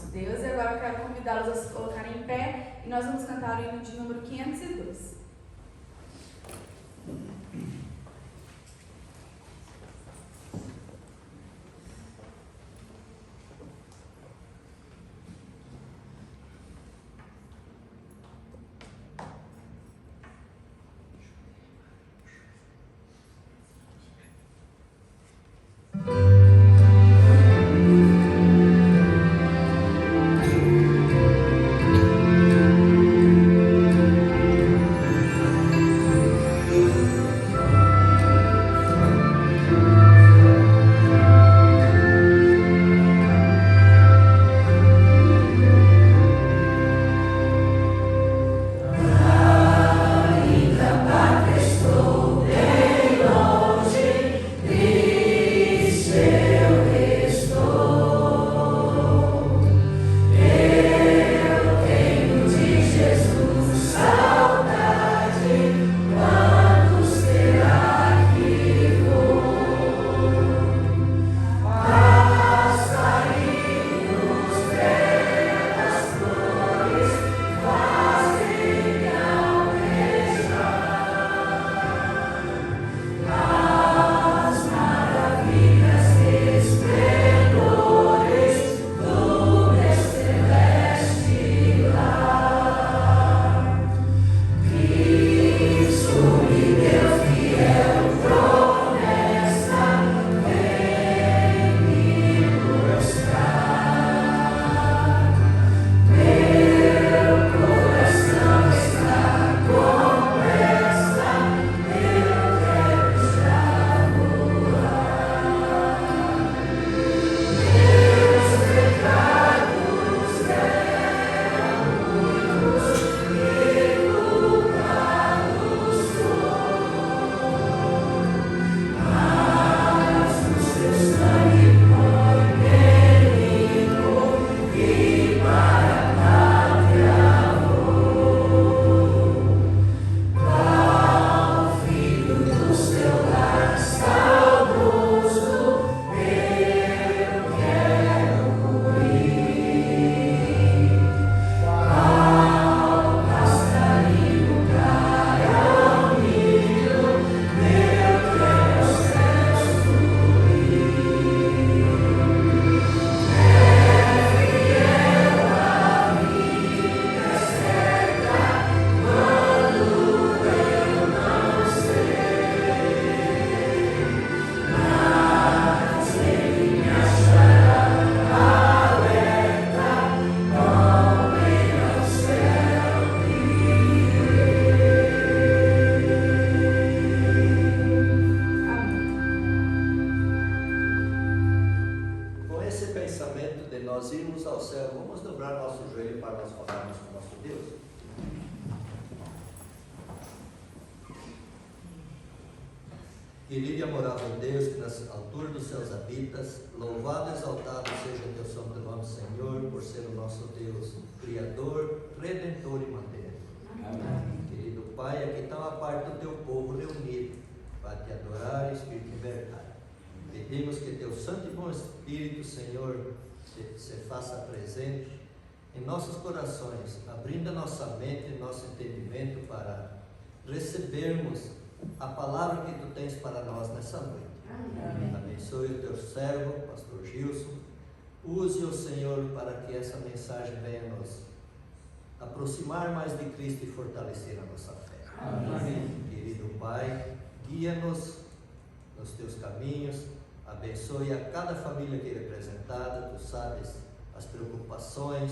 nosso Deus. E agora eu quero convidá-los a se colocarem em pé e nós vamos cantar o hino de número 502. Querido e amorável Deus, que nas alturas dos céus habitas, louvado e exaltado seja teu santo nome, Senhor, por ser o nosso Deus, Criador, Redentor e mantenedor. Amém. Querido Pai, aqui está uma parte do teu povo reunido para te adorar, Espírito e verdade. Pedimos que teu santo e bom Espírito, Senhor, se faça presente em nossos corações, abrindo a nossa mente e nosso entendimento para recebermos a palavra que tu tens para nós nessa noite. Amém. Abençoe o teu servo, pastor Gilson. Use-o, Senhor, para que essa mensagem venha nos aproximar mais de Cristo e fortalecer a nossa fé. Amém. Querido Pai, guia-nos nos teus caminhos, abençoe a cada família aqui representada. Tu sabes as preocupações,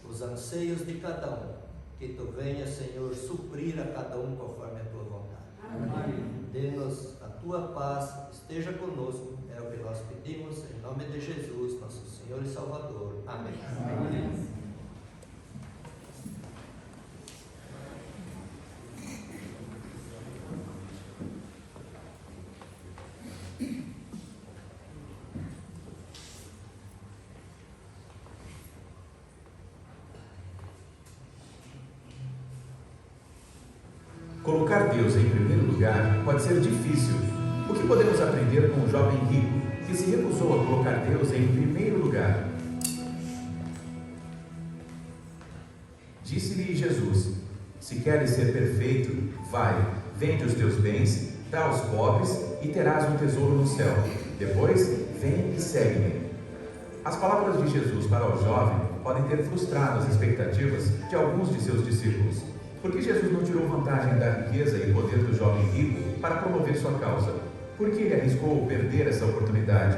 os anseios de cada um. Que tu venha, Senhor, suprir a cada um conforme a tua vontade. Amém. Dê-nos a tua paz, esteja conosco, é o que nós pedimos, em nome de Jesus, nosso Senhor e Salvador. Amém. Amém. Colocar Deus em primeiro lugar pode ser difícil. O que podemos aprender com o jovem rico que se recusou a colocar Deus em primeiro lugar? Disse-lhe Jesus: se queres ser perfeito, vai, vende os teus bens, dá aos pobres e terás um tesouro no céu. Depois, vem e segue-me. As palavras de Jesus para o jovem podem ter frustrado as expectativas de alguns de seus discípulos, porque Jesus não tirou vantagem da riqueza e poder do jovem rico para promover sua causa. Por que ele arriscou perder essa oportunidade?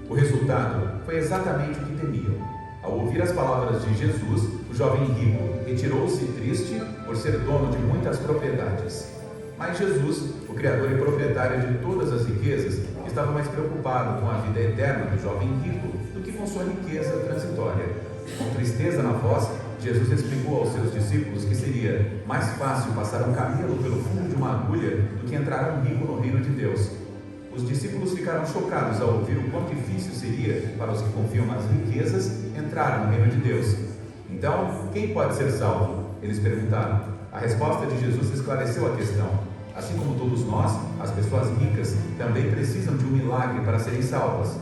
O resultado foi exatamente o que temiam. Ao ouvir as palavras de Jesus, o jovem rico retirou-se triste por ser dono de muitas propriedades. Mas Jesus, o Criador e proprietário de todas as riquezas, estava mais preocupado com a vida eterna do jovem rico do que com sua riqueza transitória. Com tristeza na voz, Jesus explicou aos seus discípulos que seria mais fácil passar um camelo pelo fundo de uma agulha do que entrar um rico no reino de Deus. Os discípulos ficaram chocados ao ouvir o quão difícil seria para os que confiam nas riquezas entrar no reino de Deus. Então, quem pode ser salvo? Eles perguntaram. A resposta de Jesus esclareceu a questão. Assim como todos nós, as pessoas ricas também precisam de um milagre para serem salvas.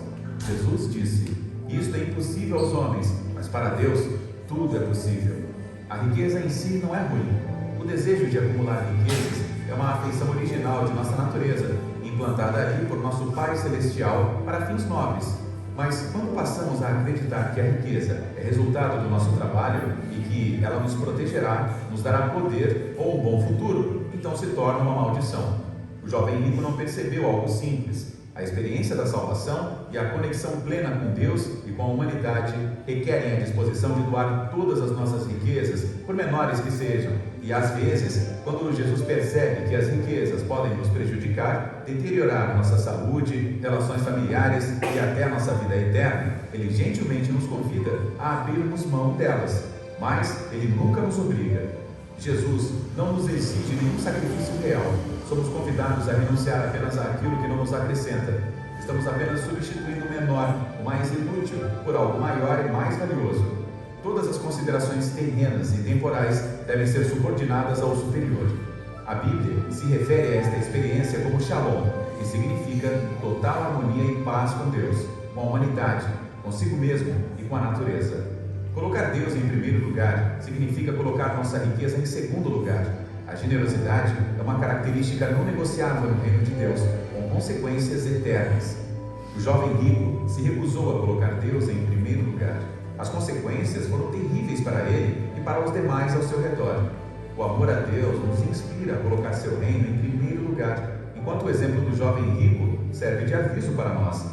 Jesus disse: isto é impossível aos homens, mas para Deus tudo é possível. A riqueza em si não é ruim. O desejo de acumular riquezas é uma afeição original de nossa natureza, implantada ali por nosso Pai Celestial para fins nobres. Mas quando passamos a acreditar que a riqueza é resultado do nosso trabalho e que ela nos protegerá, nos dará poder ou um bom futuro, então se torna uma maldição. O jovem rico não percebeu algo simples. A experiência da salvação e a conexão plena com Deus e com a humanidade requerem a disposição de doar todas as nossas riquezas, por menores que sejam. E às vezes, quando Jesus percebe que as riquezas podem nos prejudicar, deteriorar nossa saúde, relações familiares e até a nossa vida eterna, Ele gentilmente nos convida a abrirmos mão delas. Mas Ele nunca nos obriga. Jesus não nos exige nenhum sacrifício real. Somos convidados a renunciar apenas àquilo que não nos acrescenta. Estamos apenas substituindo o menor, o mais inútil, por algo maior e mais valioso. Todas as considerações terrenas e temporais devem ser subordinadas ao superior. A Bíblia se refere a esta experiência como Shalom, que significa total harmonia e paz com Deus, com a humanidade, consigo mesmo e com a natureza. Colocar Deus em primeiro lugar significa colocar nossa riqueza em segundo lugar. A generosidade é uma característica não negociável no reino de Deus, com consequências eternas. O jovem rico se recusou a colocar Deus em primeiro lugar. As consequências foram terríveis para ele e para os demais ao seu redor. O amor a Deus nos inspira a colocar seu reino em primeiro lugar, enquanto o exemplo do jovem rico serve de aviso para nós.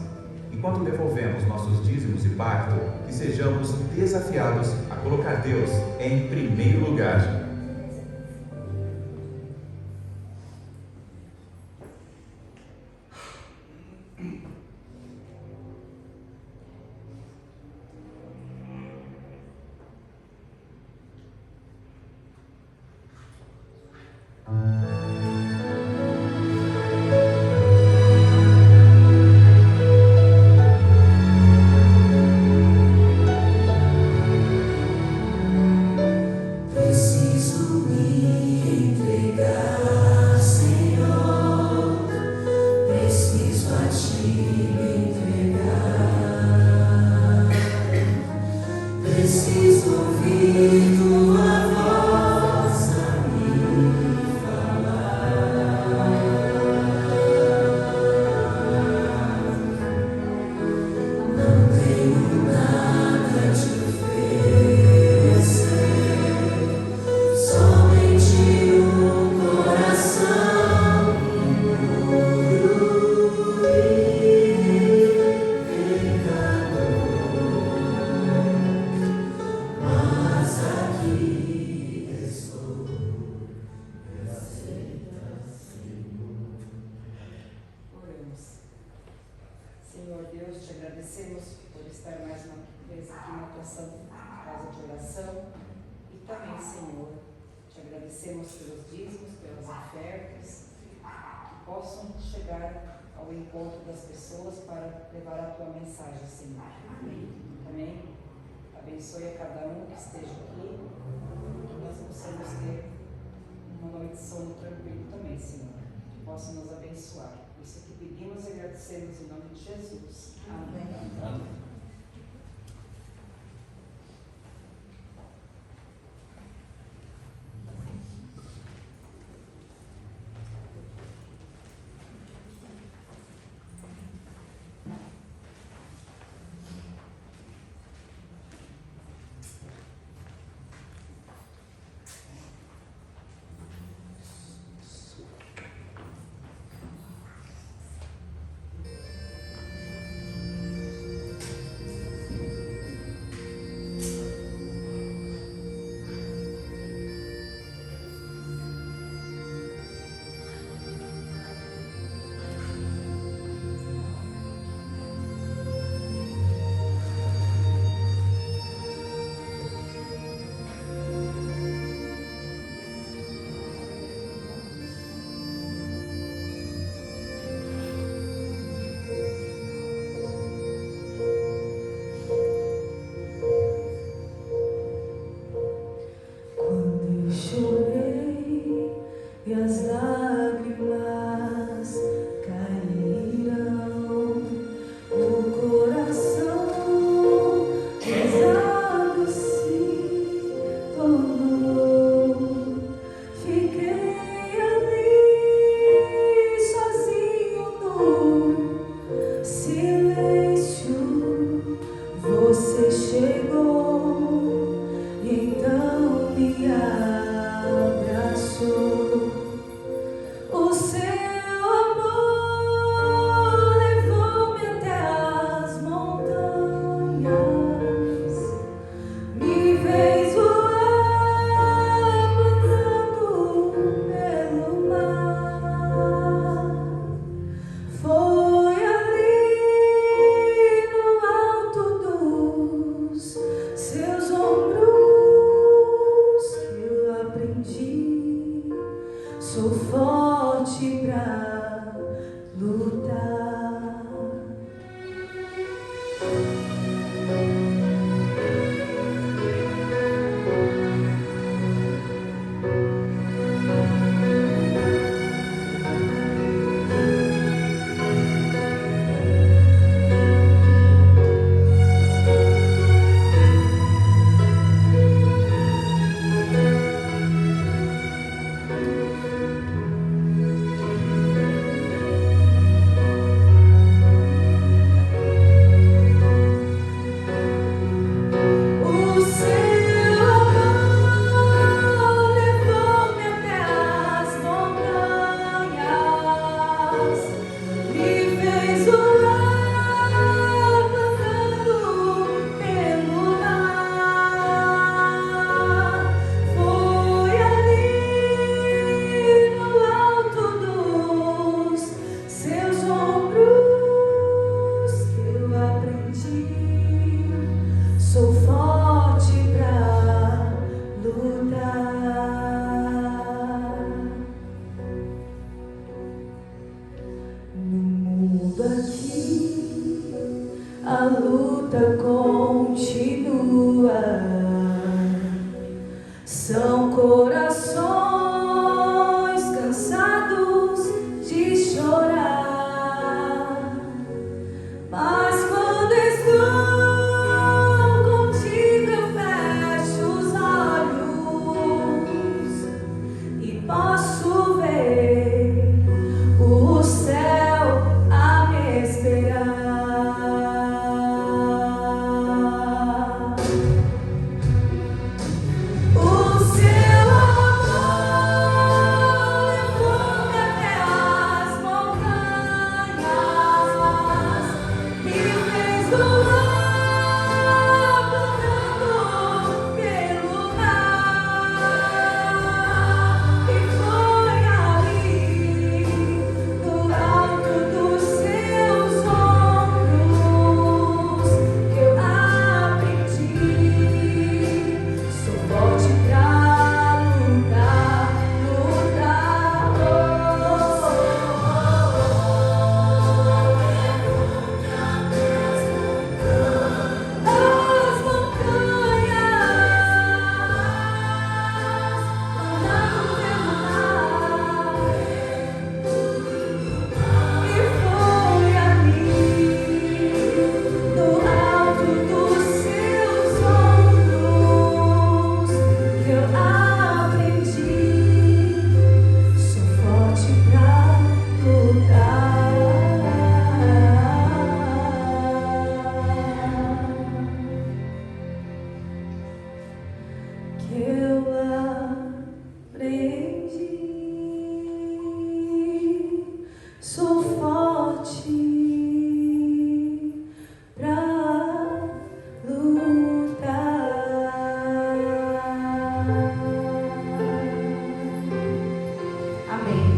Enquanto devolvemos nossos dízimos e pacto, que sejamos desafiados a colocar Deus em primeiro lugar. Senhor Deus, te agradecemos por estar mais uma vez aqui na tua santa casa de oração e também, Senhor, te agradecemos pelos dízimos, pelas ofertas, que possam chegar ao encontro das pessoas para levar a tua mensagem, Senhor. Amém? Abençoe a cada um que esteja aqui, que nós possamos ter uma noite de sono tranquilo também, Senhor, que possa nos abençoar. Isso que pedimos e agradecemos em nome de Jesus. Amém. luta continua. São corações cansados de chorar, mas quando estou contigo eu fecho os olhos e posso ver o céu a me esperar. O seu amor levou-me até as montanhas, me fez voar plantando pelo mar, e foi ali, no alto dos seus ombros, que eu aprendi. Sou forte pra lutar, lutar. As montanhas, andando pelo mar, e foi ali, no alto dos seus ombros, que eu aprendi. Sou forte pra lutar. Que eu aprendi. Sou forte pra lutar. Amém.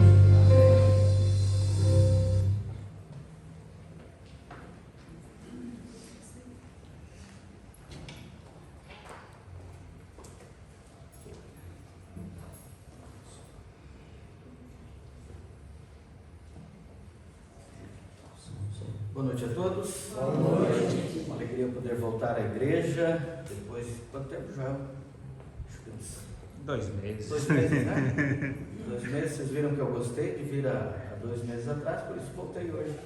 Boa noite a todos. Boa noite. Uma alegria poder voltar à igreja depois de quanto tempo já? Acho que uns 2 meses. 2 meses, né? 2 meses, vocês viram que eu gostei de vir há 2 meses atrás, por isso voltei hoje.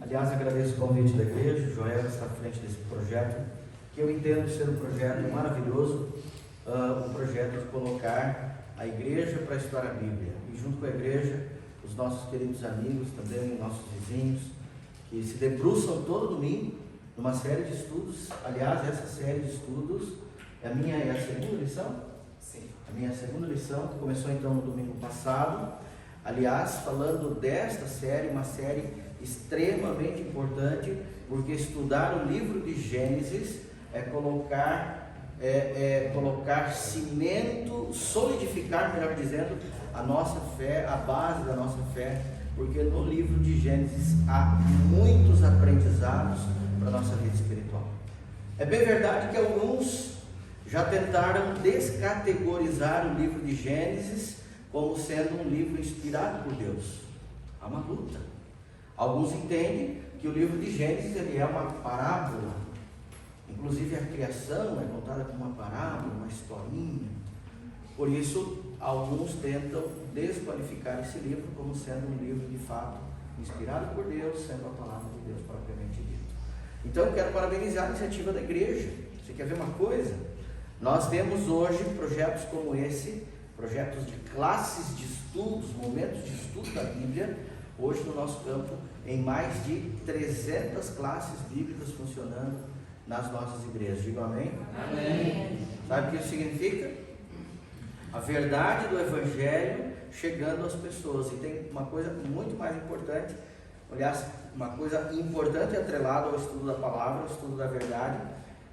Aliás, agradeço o convite da igreja, o Joel está à frente desse projeto, que eu entendo ser um projeto maravilhoso, um projeto de colocar a igreja para estudar a Bíblia. E junto com a igreja, os nossos queridos amigos, também nossos vizinhos, que se debruçam todo domingo numa série de estudos. Aliás, essa série de estudos é a segunda lição? Sim. A minha segunda lição, que começou então no domingo passado. Aliás, falando desta série, uma série extremamente importante, porque estudar o livro de Gênesis é colocar cimento, solidificar, melhor dizendo, a nossa fé, a base da nossa fé, porque no livro de Gênesis há muitos aprendizados para a nossa vida espiritual. É bem verdade que alguns já tentaram descategorizar o livro de Gênesis como sendo um livro inspirado por Deus. Há uma luta. Alguns entendem que o livro de Gênesis ele é uma parábola, inclusive a criação é contada como uma parábola, uma historinha. Por isso, alguns tentam desqualificar esse livro como sendo um livro de fato inspirado por Deus, sendo a palavra de Deus propriamente dita. Então, eu quero parabenizar a iniciativa da igreja. Você quer ver uma coisa? Nós temos hoje projetos como esse, projetos de classes de estudos, momentos de estudo da Bíblia, hoje no nosso campo, em mais de 300 classes bíblicas funcionando nas nossas igrejas. Digam amém? Amém. Sabe o que isso significa? A verdade do Evangelho chegando às pessoas. E tem uma coisa muito mais importante, aliás, uma coisa importante atrelada ao estudo da palavra, ao estudo da verdade,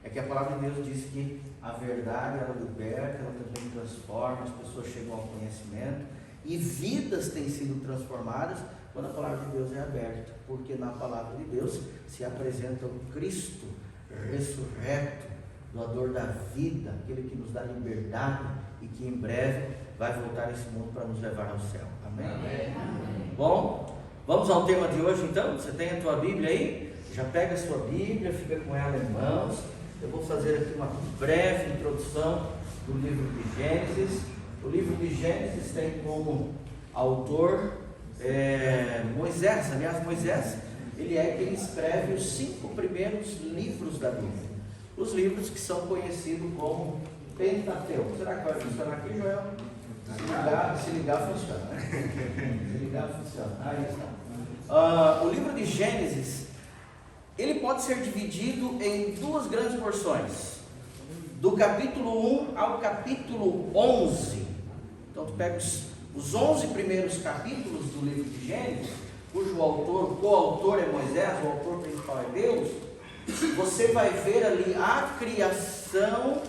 é que a palavra de Deus diz que a verdade ela liberta, ela também transforma, as pessoas chegam ao conhecimento e vidas têm sido transformadas quando a palavra de Deus é aberta, porque na palavra de Deus se apresenta o Cristo ressurreto, doador da vida, aquele que nos dá liberdade e que em breve vai voltar a esse mundo para nos levar ao céu. Amém? Amém. Bom, vamos ao tema de hoje então. Você tem a tua Bíblia aí? Já pega a sua Bíblia, fica com ela em mãos. Eu vou fazer aqui uma breve introdução do livro de Gênesis. O livro de Gênesis tem como autor Moisés. Aliás, Moisés, ele é quem escreve os 5 primeiros livros da Bíblia. Os livros que são conhecidos como Pentateuco. Será que vai funcionar aqui, Joel? Se ligar funciona, né? Se ligar funciona. Aí está. O livro de Gênesis, ele pode ser dividido em 2 grandes porções. Do capítulo 1 ao capítulo 11. Então tu pega os 11 primeiros capítulos do livro de Gênesis, cujo coautor é Moisés, o autor principal é Deus. Você vai ver ali a criação,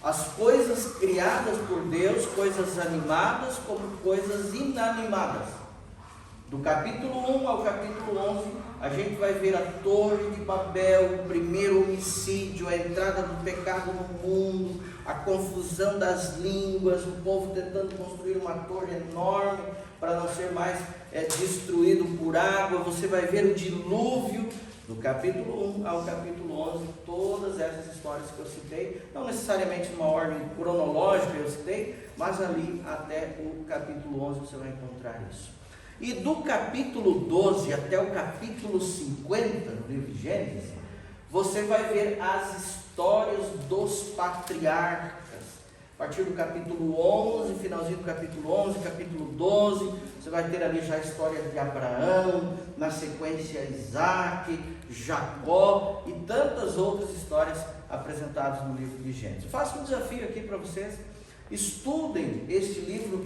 as coisas criadas por Deus, coisas animadas como coisas inanimadas. Do capítulo 1 ao capítulo 11, a gente vai ver a Torre de Babel, o primeiro homicídio, a entrada do pecado no mundo, a confusão das línguas, o povo tentando construir uma torre enorme para não ser mais destruído por água. Você vai ver o dilúvio. Do capítulo 1 ao capítulo 11, todas essas histórias que eu citei, não necessariamente numa ordem cronológica eu citei, mas ali até o capítulo 11 você vai encontrar isso. E do capítulo 12 até o capítulo 50, no livro de Gênesis, você vai ver as histórias dos patriarcas. A partir do capítulo 11, finalzinho do capítulo 11, capítulo 12, você vai ter ali já a história de Abraão, na sequência Isaac, Jacó e tantas outras histórias apresentadas no livro de Gênesis. Eu faço um desafio aqui para vocês: estudem este livro.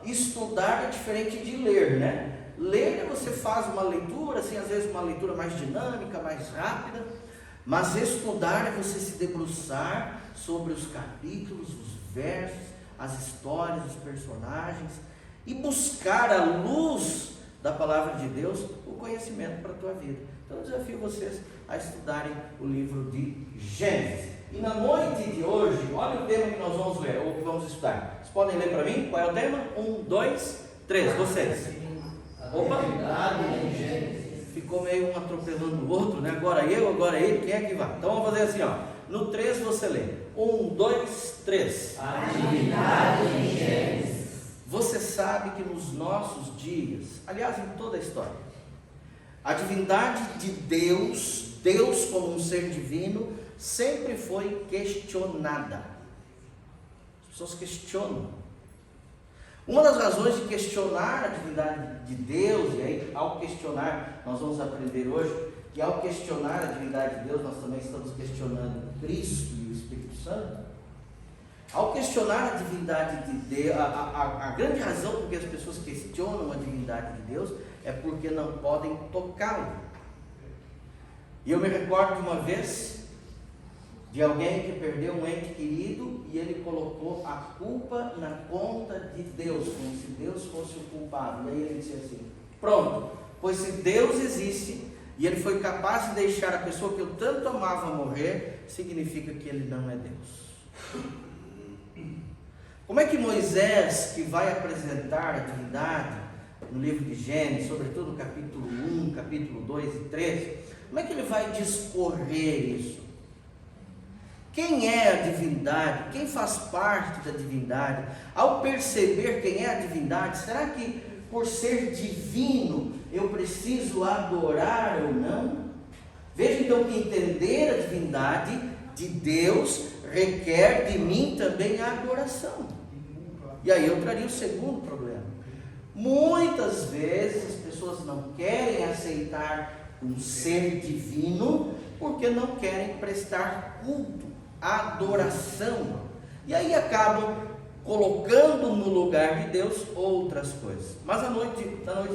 Estudar é diferente de ler, né? Ler, você faz uma leitura, assim, às vezes uma leitura mais dinâmica, mais rápida, mas estudar é você se debruçar sobre os capítulos, os versos, as histórias, os personagens e buscar à luz da palavra de Deus o conhecimento para a tua vida. Então eu desafio vocês a estudarem o livro de Gênesis. E na noite de hoje, olha o tema que nós vamos ler, ou que vamos estudar. Vocês podem ler para mim? Qual é o tema? 1, 2, 3, vocês. Opa! Ficou meio um atropelando o outro, né? Agora eu, agora ele, quem é que vai? Então vamos fazer assim, ó. No 3 você lê. 1, 2, 3. A divindade em Gênesis. Você sabe que nos nossos dias, aliás, em toda a história, a divindade de Deus, Deus como um ser divino, sempre foi questionada. As pessoas questionam. Uma das razões de questionar a divindade de Deus, e aí ao questionar, nós vamos aprender hoje, que ao questionar a divindade de Deus, nós também estamos questionando Cristo e o Espírito Santo. Ao questionar a divindade de Deus, a grande razão por que as pessoas questionam a divindade de Deus é porque não podem tocá-lo. E eu me recordo de uma vez de alguém que perdeu um ente querido e ele colocou a culpa na conta de Deus, como se Deus fosse o culpado. E aí ele disse assim: pronto, pois se Deus existe e ele foi capaz de deixar a pessoa que eu tanto amava morrer, significa que ele não é Deus. Como é que Moisés, que vai apresentar a divindade no livro de Gênesis, sobretudo no capítulo 1, capítulo 2 e 3, como é que ele vai discorrer isso? Quem é a divindade? Quem faz parte da divindade? Ao perceber quem é a divindade, será que por ser divino eu preciso adorar ou não? Veja então que entender a divindade de Deus requer de mim também a adoração. E aí eu traria o segundo problema. Muitas vezes as pessoas não querem aceitar um ser divino porque não querem prestar culto, adoração. E aí acabam colocando no lugar de Deus outras coisas. Mas na noite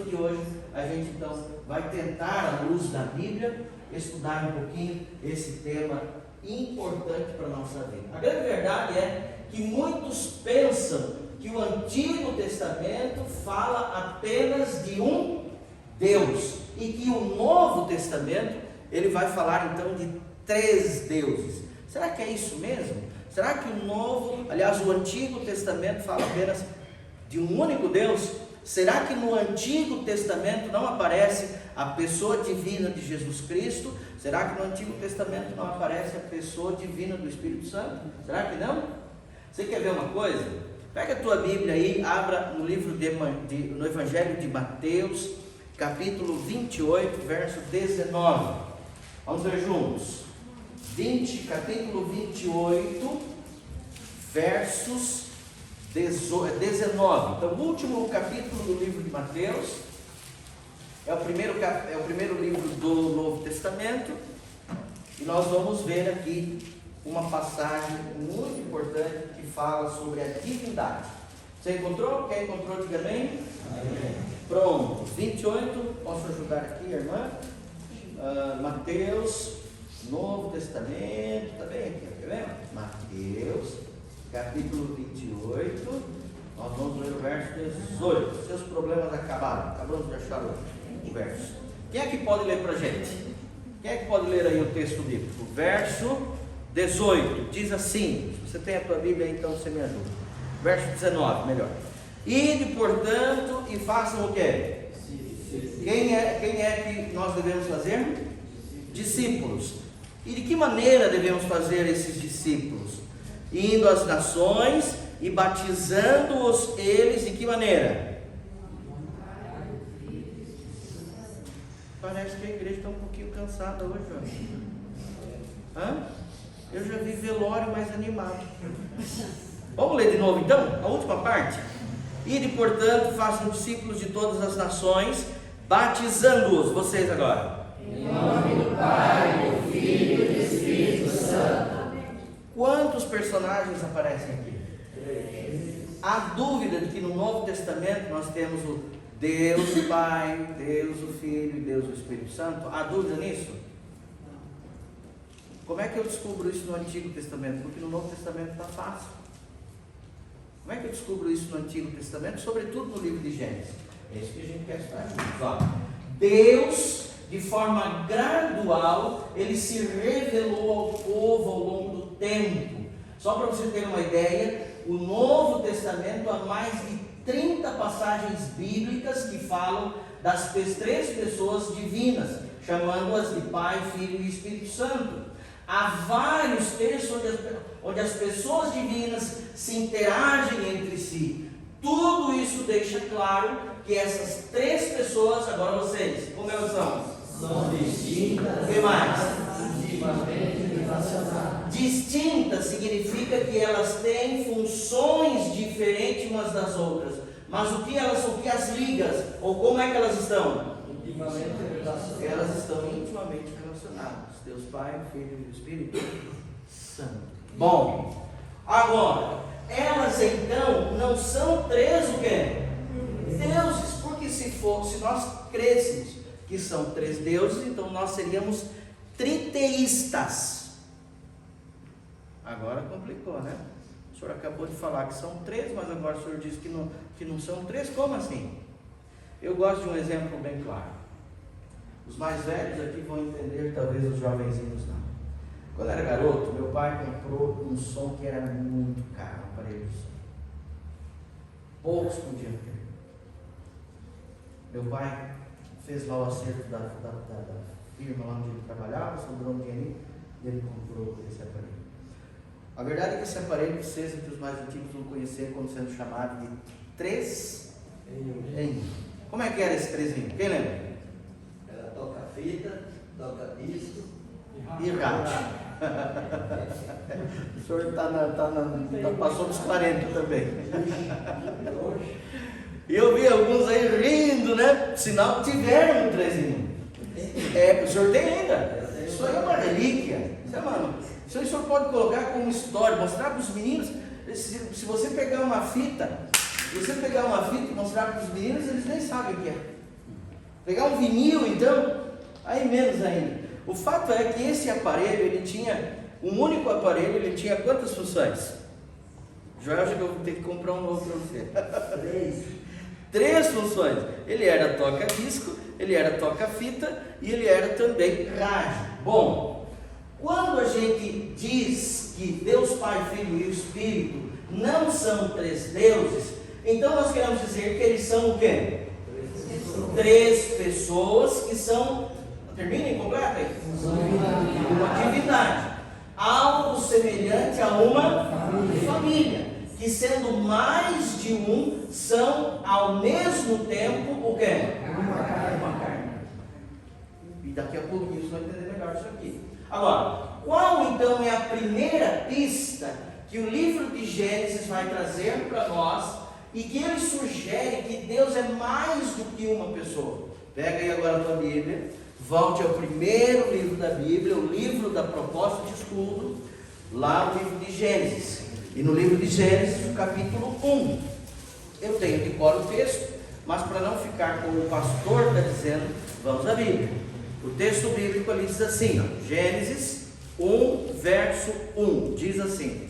de hoje, a gente então vai tentar, à luz da Bíblia, estudar um pouquinho esse tema importante para a nossa vida. A grande verdade é que muitos pensam que o Antigo Testamento fala apenas de um Deus e que o Novo Testamento ele vai falar então de 3 deuses. Será que é isso mesmo? Será que o Antigo Testamento fala apenas de um único Deus? Será que no Antigo Testamento não aparece a pessoa divina de Jesus Cristo? Será que no Antigo Testamento não aparece a pessoa divina do Espírito Santo? Será que não? Você quer ver uma coisa? Pega a tua Bíblia aí, abra no livro no Evangelho de Mateus, capítulo 28, verso 19. Vamos ver juntos. Capítulo 28, versos 19. Então, o último capítulo do livro de Mateus é o primeiro livro do Novo Testamento, e nós vamos ver aqui uma passagem muito importante que fala sobre a divindade. Você encontrou? Quem encontrou, diga amém. Amém. Pronto, 28, posso ajudar aqui, irmã? Mateus, Novo Testamento, está bem aqui, quer ver? Mateus, capítulo 28, nós vamos ler o verso 18. Seus problemas acabaram, acabamos de achar o verso. Quem é que pode ler para a gente? Quem é que pode ler aí o texto bíblico? O verso 18, diz assim, se você tem a tua Bíblia, então você me ajuda. Verso 19, melhor. Ide, portanto, e façam o quê? Quem é que nós devemos fazer? Discípulos. E de que maneira devemos fazer esses discípulos? Indo às nações e batizando-os eles, de que maneira? Parece que a igreja está um pouquinho cansada hoje, Eu já vi velório mais animado. Vamos ler de novo então, a última parte. Ide, portanto, façam discípulos de todas as nações, batizando-os, vocês agora. Em nome do Pai, do Filho e do Espírito Santo. Quantos personagens aparecem aqui? Há dúvida de que no Novo Testamento nós temos o Deus o Pai, Deus o Filho e Deus o Espírito Santo? Há dúvida nisso? Como é que eu descubro isso no Antigo Testamento? Porque no Novo Testamento está fácil. Como é que eu descubro isso no Antigo Testamento? Sobretudo no livro de Gênesis. É isso que a gente quer estudar juntos. Deus, de forma gradual, Ele se revelou ao povo ao longo do tempo. Só para você ter uma ideia, o Novo Testamento há mais de 30 passagens bíblicas que falam das 3 pessoas divinas, chamando-as de Pai, Filho e Espírito Santo. Há vários textos onde as pessoas divinas se interagem entre si. Tudo isso deixa claro que essas 3 pessoas, agora vocês, como elas são? São distintas. O que mais? Intimamente relacionadas. Distintas significa que elas têm funções diferentes umas das outras. Mas o que as liga? Ou como é que elas estão? Intimamente relacionadas. Elas estão intimamente relacionadas. Deus Pai, Filho e Espírito Santo. Bom, agora, elas então não são 3 o quê? Deuses, porque se nós crêssemos que são 3 deuses, então nós seríamos triteístas. Agora complicou, né? O senhor acabou de falar que são 3, mas agora o senhor diz que não são 3, como assim? Eu gosto de um exemplo bem claro. Os mais velhos aqui vão entender, talvez os jovenzinhos não. Quando eu era garoto, meu pai comprou um som que era muito caro, um aparelho de som. Poucos podiam ter. Meu pai fez lá o acerto da firma lá onde ele trabalhava, sobrou um dinheirinho e ele comprou esse aparelho. A verdade é que esse aparelho, vocês entre os mais antigos vão conhecer como sendo chamado de 3 em 1. Como é que era esse 3 em 1? Quem lembra? Ela toca fita, toca disco E rádio. O senhor passou dos 40 também. E eu vi alguns aí rindo, né? Sinal que tiveram um 3 em 1. O senhor tem ainda. Isso aí é uma relíquia. Isso aí o senhor pode colocar como história, mostrar para os meninos. Se você pegar uma fita, e mostrar para os meninos, eles nem sabem o que é. Pegar um vinil, então, aí menos ainda. O fato é que esse aparelho, ele tinha, um único aparelho, ele tinha quantas funções? Joel, acho que eu vou ter que comprar um novo para você. 3 funções. Ele era toca-disco, ele era toca-fita e ele era também rádio. Bom, quando a gente diz que Deus Pai, Filho e o Espírito não são 3 deuses, Então nós queremos dizer que eles são o quê? Três pessoas que são, terminem, completem? Uma divindade. Algo semelhante a uma família. Que sendo mais de um, são ao mesmo tempo o quê? Uma carne. E daqui a pouquinho você vai entender melhor isso aqui. Agora, qual então é a primeira pista que o livro de Gênesis vai trazer para nós e que ele sugere que Deus é mais do que uma pessoa? Pega aí agora a tua Bíblia, volte ao primeiro livro da Bíblia, o livro da proposta de estudo, lá no livro de Gênesis. E no livro de Gênesis, o capítulo 1. Eu tenho de cor o texto, mas para não ficar como o pastor está dizendo, vamos à Bíblia. O texto bíblico ali diz assim, ó, Gênesis 1, verso 1, diz assim,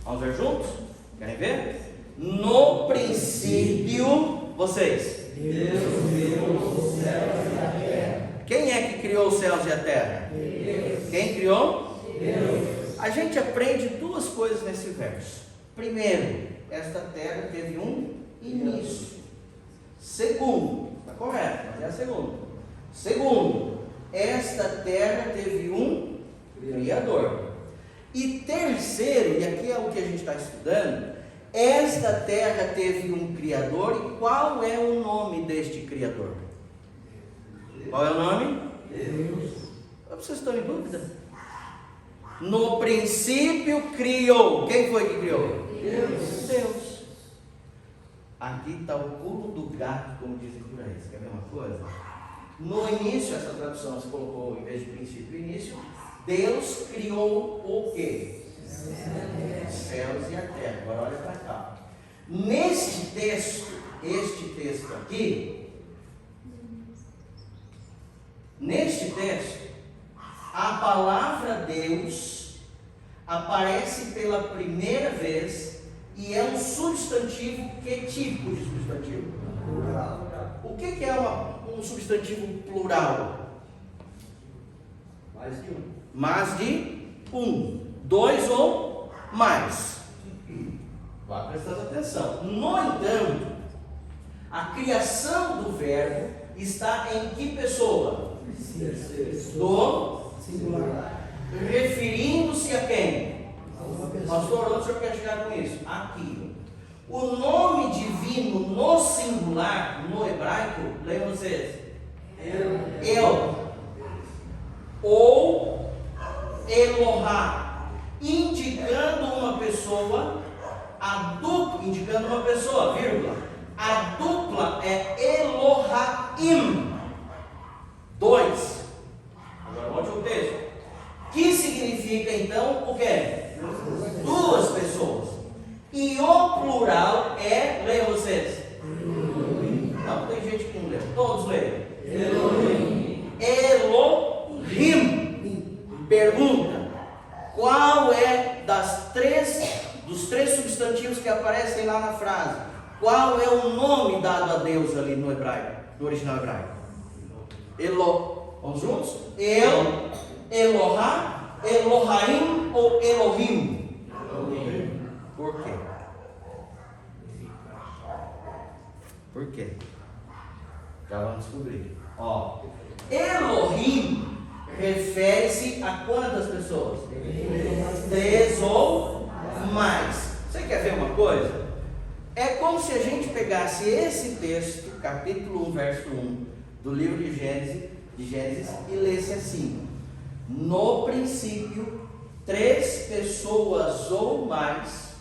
vamos ver juntos? Querem ver? No princípio, vocês, Deus criou os céus e a terra. Quem é que criou os céus e a terra? Deus. Quem criou? Deus. A gente aprende duas coisas nesse verso. Primeiro, esta terra teve um início. Segundo, está correto, mas é a segunda. Segundo, esta terra teve um Criador. E terceiro, e aqui é o que a gente está estudando, esta terra teve um Criador. E qual é o nome deste Criador? Qual é o nome? Deus. Vocês estão em dúvida? No princípio criou. Quem foi que criou? Deus. Aqui está o pulo do gato, como dizem por aí. Você quer ver uma coisa? No início, essa tradução se colocou, em vez de princípio e início, Deus criou o quê? Os céus e a terra. Agora olha para cá. Neste texto, este texto aqui, neste texto, a palavra Deus aparece pela primeira vez e é um substantivo. Que tipo de substantivo? Plural. O que é um substantivo plural? Mais de um. Mais de um, dois ou mais. Vá prestando atenção. No entanto, a criação do verbo está em que pessoa? Do Singular. referindo-se a quem? A uma pessoa. Pastor, onde o senhor quer chegar com isso? Aqui. O nome divino no singular, no hebraico, leiam vocês. Eu. Ou Elohá, indicando uma pessoa, indicando uma pessoa, vírgula. A dupla é Elohim. Dois. Agora volte ao texto. Que significa então o quê? Duas pessoas. E o plural é, leiam vocês. Não, tem gente que não lê. Todos leiam. Elohim. Pergunta: qual é dos três substantivos que aparecem lá na frase? Qual é o nome dado a Deus ali no hebraico, no original hebraico? Vamos juntos? Elohá, Elohim ou Elohim? Por quê? Por quê? Já vamos descobrir. Ó, Elohim refere-se a quantas pessoas? Três ou mais. Você quer ver uma coisa? É como se a gente pegasse esse texto, capítulo 1, verso 1, do livro de Gênesis, e lesse assim: no princípio, três pessoas ou mais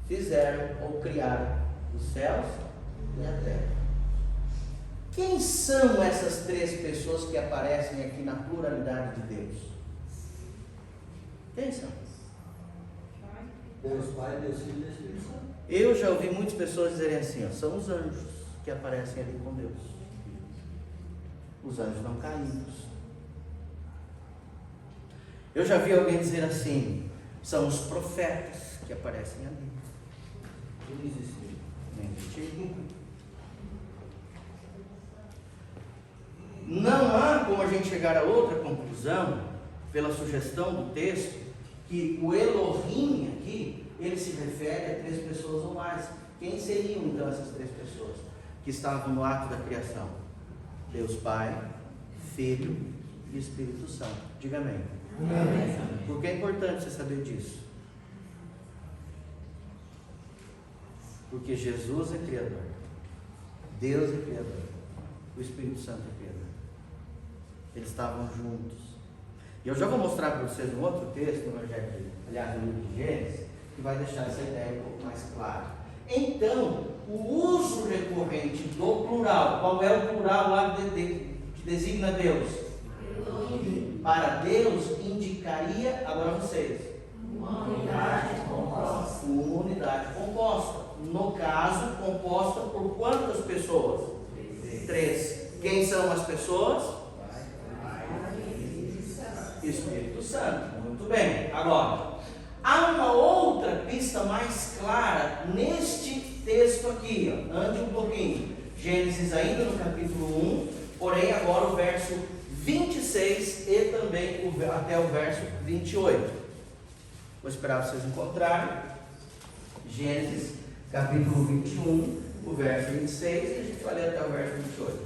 fizeram ou criaram os céus e a terra. Quem são essas três pessoas que aparecem aqui na pluralidade de Deus? Quem são? Deus Pai, Deus Filho e Deus Espírito Santo. Eu já ouvi muitas pessoas dizerem assim, ó, são os anjos que aparecem ali com Deus. Os anjos não caídos. Eu já vi alguém dizer assim, são os profetas que aparecem ali. Tudo existiu. Nem existiram. Não há como a gente chegar a outra conclusão, pela sugestão do texto, que o Elohim aqui, ele se refere a três pessoas ou mais. Quem seriam então essas três pessoas que estavam no ato da criação? Deus Pai, Filho e Espírito Santo. Diga amém. Amém. Por que é importante você saber disso? Porque Jesus é Criador, Deus é Criador, o Espírito Santo é Criador. Eles estavam juntos. E eu já vou mostrar para vocês um outro texto no livro de Gênesis, que vai deixar essa ideia um pouco mais clara. Então, o uso recorrente do plural, qual é o plural lá que designa Deus? Para Deus indicaria, agora vocês, Uma unidade composta. uma unidade composta. No caso, composta por quantas pessoas? Três. Quem são as pessoas? Espírito Santo. Muito bem. Agora, há uma outra pista mais clara neste texto aqui. Ó. Ande um pouquinho. Gênesis ainda no capítulo 1, porém agora o verso 26 e também até o verso 28. Vou esperar vocês encontrarem. Gênesis capítulo 21, o verso 26, e a gente vai ler até o verso 28.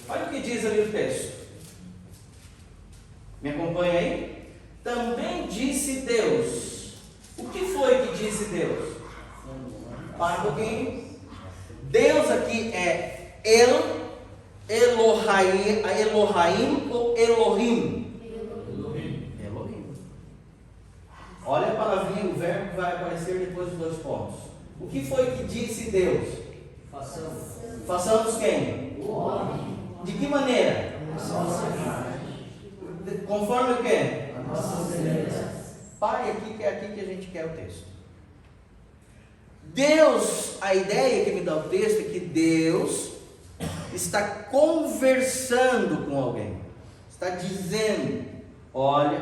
Olha o que diz ali o texto. Me acompanha aí? Também disse Deus. O que foi que disse Deus? Para um pouquinho. Deus aqui é Elohim ou Elohim? Elohim. Olha a palavrinha, o verbo que vai aparecer depois dos dois pontos. O que foi que disse Deus? Façamos quem? O homem. De que maneira? Conforme o quê? A nossa semelhança. Pare aqui, que é aqui que a gente quer o texto. Deus, a ideia que me dá o texto é que Deus está conversando com alguém. Está dizendo: olha,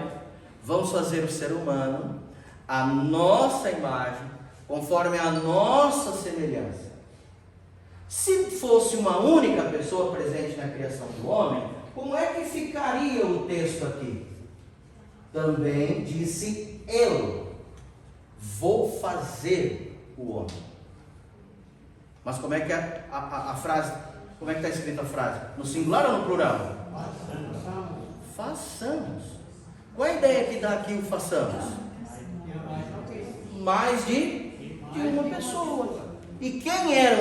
vamos fazer o ser humano a nossa imagem, conforme a nossa semelhança. Se fosse uma única pessoa presente na criação do homem, como é que ficaria o texto aqui? Também disse ele: vou fazer o homem. Mas como é que é a frase? Como é que está escrita a frase? No singular ou no plural? Façamos. Qual é a ideia que dá aqui o façamos? Mais de uma pessoa. E quem eram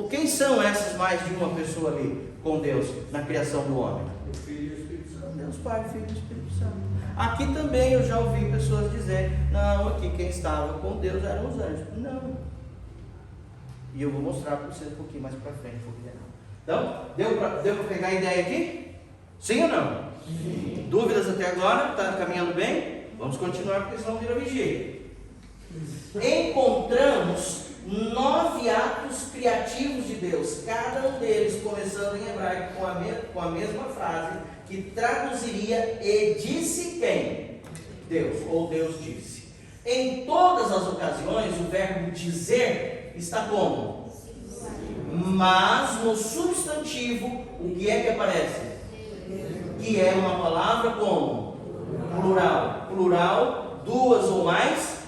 quem são essas mais de uma pessoa ali com Deus na criação do homem? O Filho e o Espírito Santo. Deus Pai, Filho e Espírito Santo. Aqui também eu já ouvi pessoas dizerem: não, aqui quem estava com Deus eram os anjos. Não. E eu vou mostrar para vocês um pouquinho mais para frente. Então, deu para pegar a ideia aqui? Sim ou não? Sim. Dúvidas até agora? Está caminhando bem? Vamos continuar, porque senão vira vigília. Encontramos 9 atos criativos de Deus, cada um deles começando em hebraico com a mesma frase, que traduziria: e disse quem? Deus, ou Deus disse. Em todas as ocasiões o verbo dizer está como? Mas no substantivo, o que é que aparece? Que é uma palavra como? Plural. Plural, 2 ou mais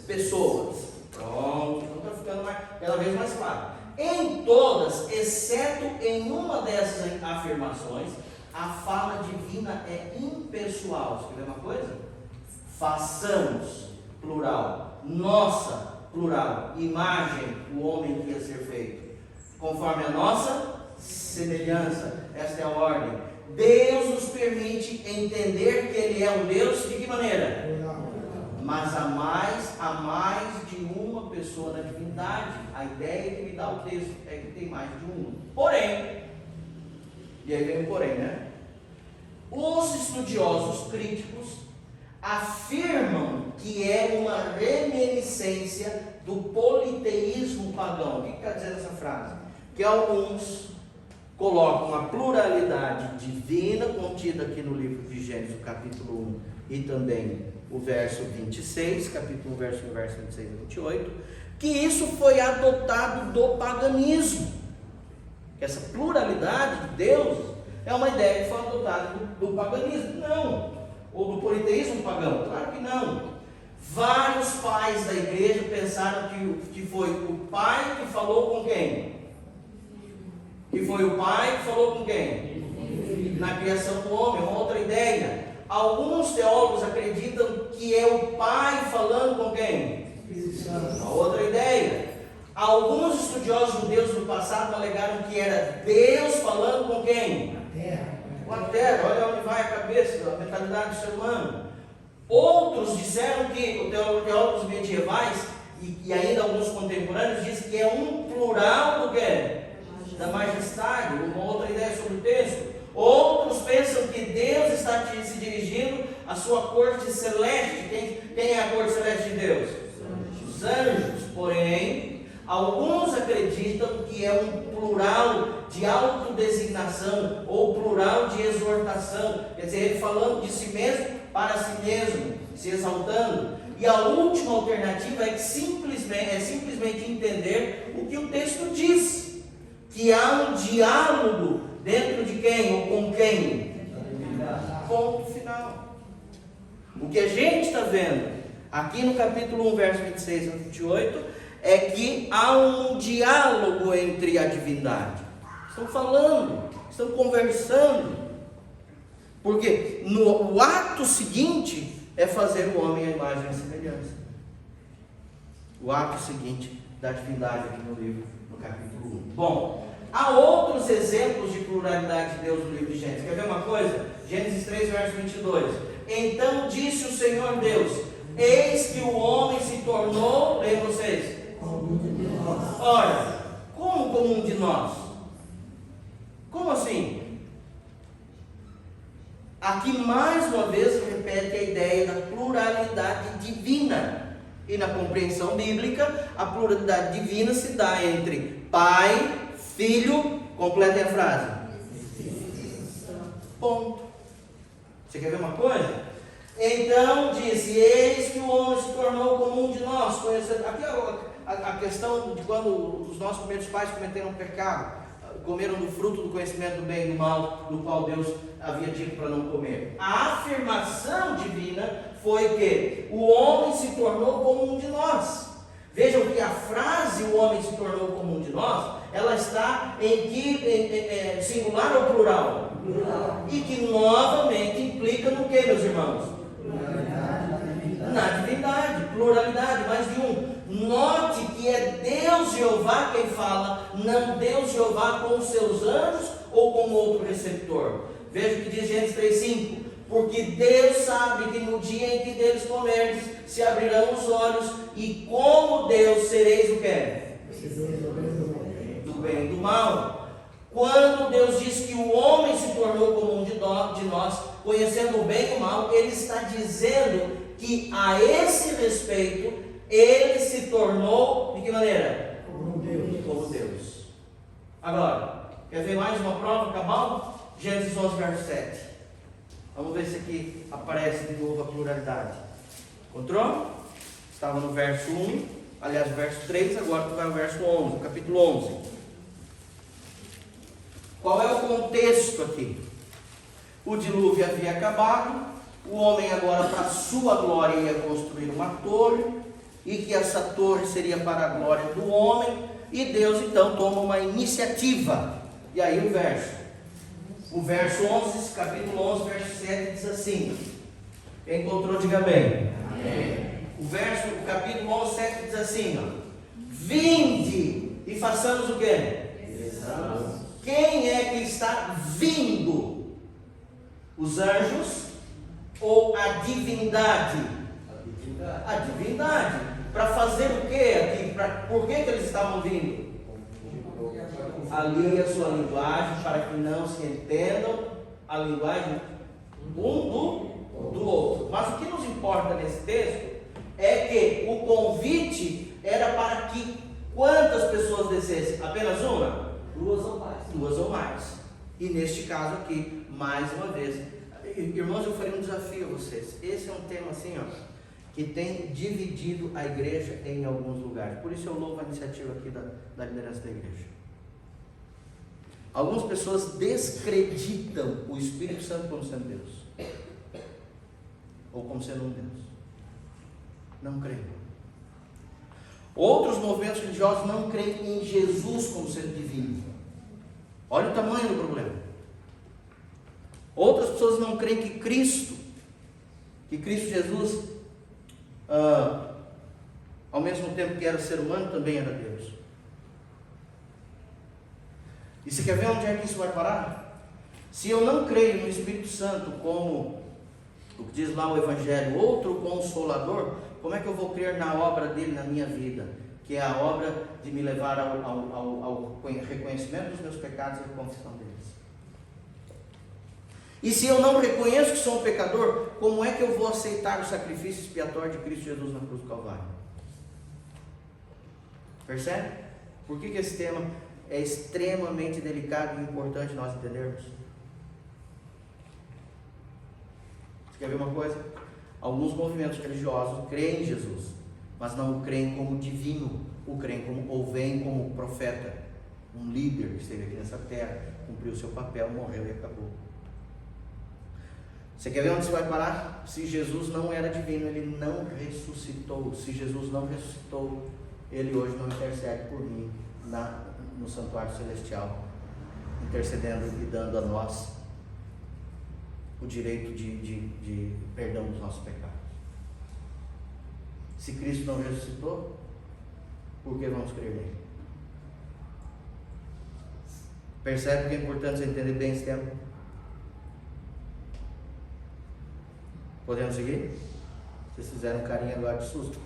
pessoas. Pronto, então está ficando cada vez mais claro. Em todas, exceto em uma dessas afirmações, a fala divina é impessoal. Você quer ver uma coisa? Façamos, plural. Nossa, plural. Imagem, o homem que ia ser feito. Conforme a nossa semelhança. Esta é a ordem. Deus nos permite entender que Ele é um Deus de que maneira? Mas há mais de uma pessoa na divindade. A ideia que me dá o texto é que tem mais de um. Porém, e aí vem o porém, né? Os estudiosos críticos afirmam que é uma reminiscência do politeísmo pagão. O que quer dizer essa frase? Que alguns colocam a pluralidade divina contida aqui no livro de Gênesis, capítulo 1, e também o verso 26, capítulo 1, verso 26 e 28, que isso foi adotado do paganismo. Essa pluralidade de Deus é uma ideia que foi adotada do paganismo. Não. Ou do politeísmo pagão. Claro que não. Vários pais da igreja pensaram que foi o pai que falou com quem? Que foi o pai que falou com quem? Na criação do homem, uma outra ideia. Alguns teólogos acreditam que é o pai falando com quem? Uma outra ideia. Alguns estudiosos judeus do passado alegaram que era Deus falando com quem? Com a terra. Olha onde vai a cabeça, a mentalidade do ser humano. Outros disseram que, os teólogos medievais e ainda alguns contemporâneos dizem que é um plural do que? Da majestade, uma outra ideia sobre o texto. Outros pensam que Deus está se dirigindo à sua corte celeste. Quem é a corte celeste de Deus? Os anjos. Porém, alguns acreditam que é um plural de autodesignação ou plural de exortação. Quer dizer, ele falando de si mesmo para si mesmo, se exaltando. E a última alternativa é simplesmente entender o que o texto diz. Que há um diálogo dentro de quem ou com quem? Ponto final. O que a gente está vendo aqui no capítulo 1, verso 26 a 28, é que há um diálogo entre a divindade. Estão falando, estão conversando. Porque o ato seguinte é fazer o homem à imagem e à semelhança. O ato seguinte da divindade aqui no livro, no capítulo 1. Bom, há outros exemplos de pluralidade de Deus no livro de Gênesis. Quer ver uma coisa? Gênesis 3, verso 22. Então disse o Senhor Deus: eis que o homem se tornou, lembram vocês? Ora, como um de nós? Como assim? Aqui mais uma vez repete a ideia da pluralidade divina. E na compreensão bíblica, a pluralidade divina se dá entre Pai, Filho, completem a frase. Ponto. Você quer ver uma coisa? Então disse: eis que o homem se tornou como um de nós. Aqui a questão de quando os nossos primeiros pais cometeram pecado, comeram do fruto do conhecimento do bem e do mal, do qual Deus havia dito para não comer. A afirmação divina foi que o homem se tornou como um de nós. Vejam que a frase "o homem se tornou como um de nós", ela está em singular ou plural? Plural. E que novamente implica no que, meus irmãos? Na divindade, pluralidade, mais de um. Note que é Deus Jeová quem fala, não Deus Jeová com os seus anjos ou com outro receptor. Veja o que diz Gênesis 3:5. Porque Deus sabe que no dia em que deles comerdes, se abrirão os olhos, e como Deus sereis o quê? Do bem e do mal. Quando Deus diz que o homem se tornou como um de nós, conhecendo o bem e o mal, Ele está dizendo que a esse respeito, Ele se tornou, de que maneira? Como Deus. Agora, quer ver mais uma prova cabal? Gênesis 11, verso 7. Vamos ver se aqui aparece de novo a pluralidade. Encontrou? Estava no verso 1, aliás, verso 3, agora tu vai ao verso 11, capítulo 11. Qual é o contexto aqui? O dilúvio havia acabado, o homem agora, para sua glória, ia construir uma torre, e que essa torre seria para a glória do homem, e Deus então toma uma iniciativa. E aí o verso 11, capítulo 11, verso 7 diz assim: quem encontrou, diga bem. Amém. O capítulo 11, 7 diz assim, ó: vinde e façamos o quê? Quem é que está vindo? Os anjos ou a divindade? A divindade. Para fazer o quê aqui? Por que eles estavam vindo? Alinhe a sua linguagem para que não se entendam a linguagem um do outro. Mas o que nos importa nesse texto é que o convite era para que quantas pessoas descessem? Apenas uma? Duas ou mais. E neste caso aqui, mais uma vez, irmãos, eu faria um desafio a vocês. Esse é um tema assim, ó, que tem dividido a igreja em alguns lugares. Por isso eu louvo a iniciativa aqui da liderança da igreja. Algumas pessoas descreditam o Espírito Santo como sendo Deus, ou como sendo um Deus. Não creem. Outros movimentos religiosos não creem em Jesus como sendo divino. Olha o tamanho do problema. Outras pessoas não creem que Cristo Jesus, ao mesmo tempo que era ser humano, também era Deus. E você quer ver onde é que isso vai parar? Se eu não creio no Espírito Santo como o que diz lá o Evangelho, outro consolador, como é que eu vou crer na obra dele na minha vida? Que é a obra de me levar ao reconhecimento dos meus pecados e à confissão deles. E se eu não reconheço que sou um pecador, como é que eu vou aceitar o sacrifício expiatório de Cristo Jesus na cruz do Calvário? Percebe? Por que esse tema é extremamente delicado e importante nós entendermos? Você quer ver uma coisa? Alguns movimentos religiosos creem em Jesus, mas não o creem como divino, o creem como, ou veem como profeta, um líder que esteve aqui nessa terra, cumpriu o seu papel, morreu e acabou. Você quer ver onde isso vai parar? Se Jesus não era divino, ele não ressuscitou. Se Jesus não ressuscitou, ele hoje não intercede por mim no santuário celestial, intercedendo e dando a nós o direito de perdão dos nossos pecados. Se Cristo não ressuscitou, por que vamos crer nele? Percebe que é importante você entender bem esse tema? Podemos seguir? Vocês fizeram carinha agora de susto.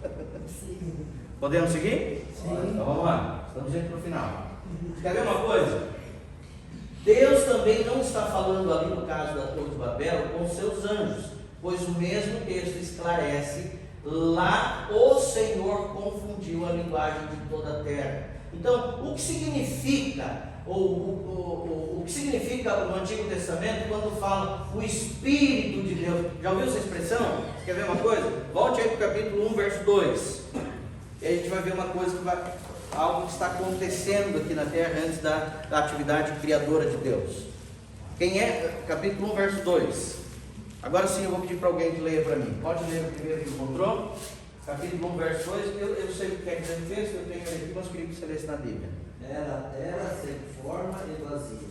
Sim. Podemos seguir? Sim. Então vamos lá, estamos indo para o final. Você quer ver uma coisa? Deus também não está falando ali no caso da Torre de Babel com seus anjos, pois o mesmo texto esclarece, lá o Senhor confundiu a linguagem de toda a terra. Então, o que significa o que significa o Antigo Testamento quando fala o Espírito de Deus? Já ouviu essa expressão? Você quer ver uma coisa? Volte aí para o capítulo 1, verso 2. E aí a gente vai ver uma coisa algo que está acontecendo aqui na terra antes da atividade criadora de Deus. Quem é? Capítulo 1, verso 2. Agora sim eu vou pedir para alguém que leia para mim. Pode ler o primeiro que encontrou? Capítulo 1, verso 2. Eu sei o que quer dizer no texto, eu tenho aqui, mas queria que você lesse na Bíblia. Era a terra sem forma e vazia.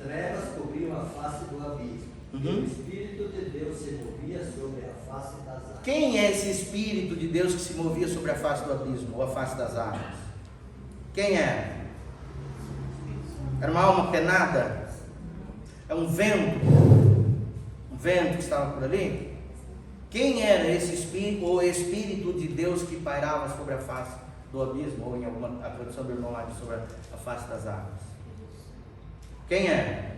Trevas cobriam a face do abismo. E o Espírito de Deus se movia sobre a face das águas. Quem é esse Espírito de Deus que se movia sobre a face do abismo, ou a face das águas? Quem é? Era uma alma penada? É um vento? Um vento que estava por ali? Quem era esse Espírito, ou Espírito de Deus que pairava sobre a face do abismo, ou em alguma, a tradução do irmão lá diz sobre a face das águas? Quem é?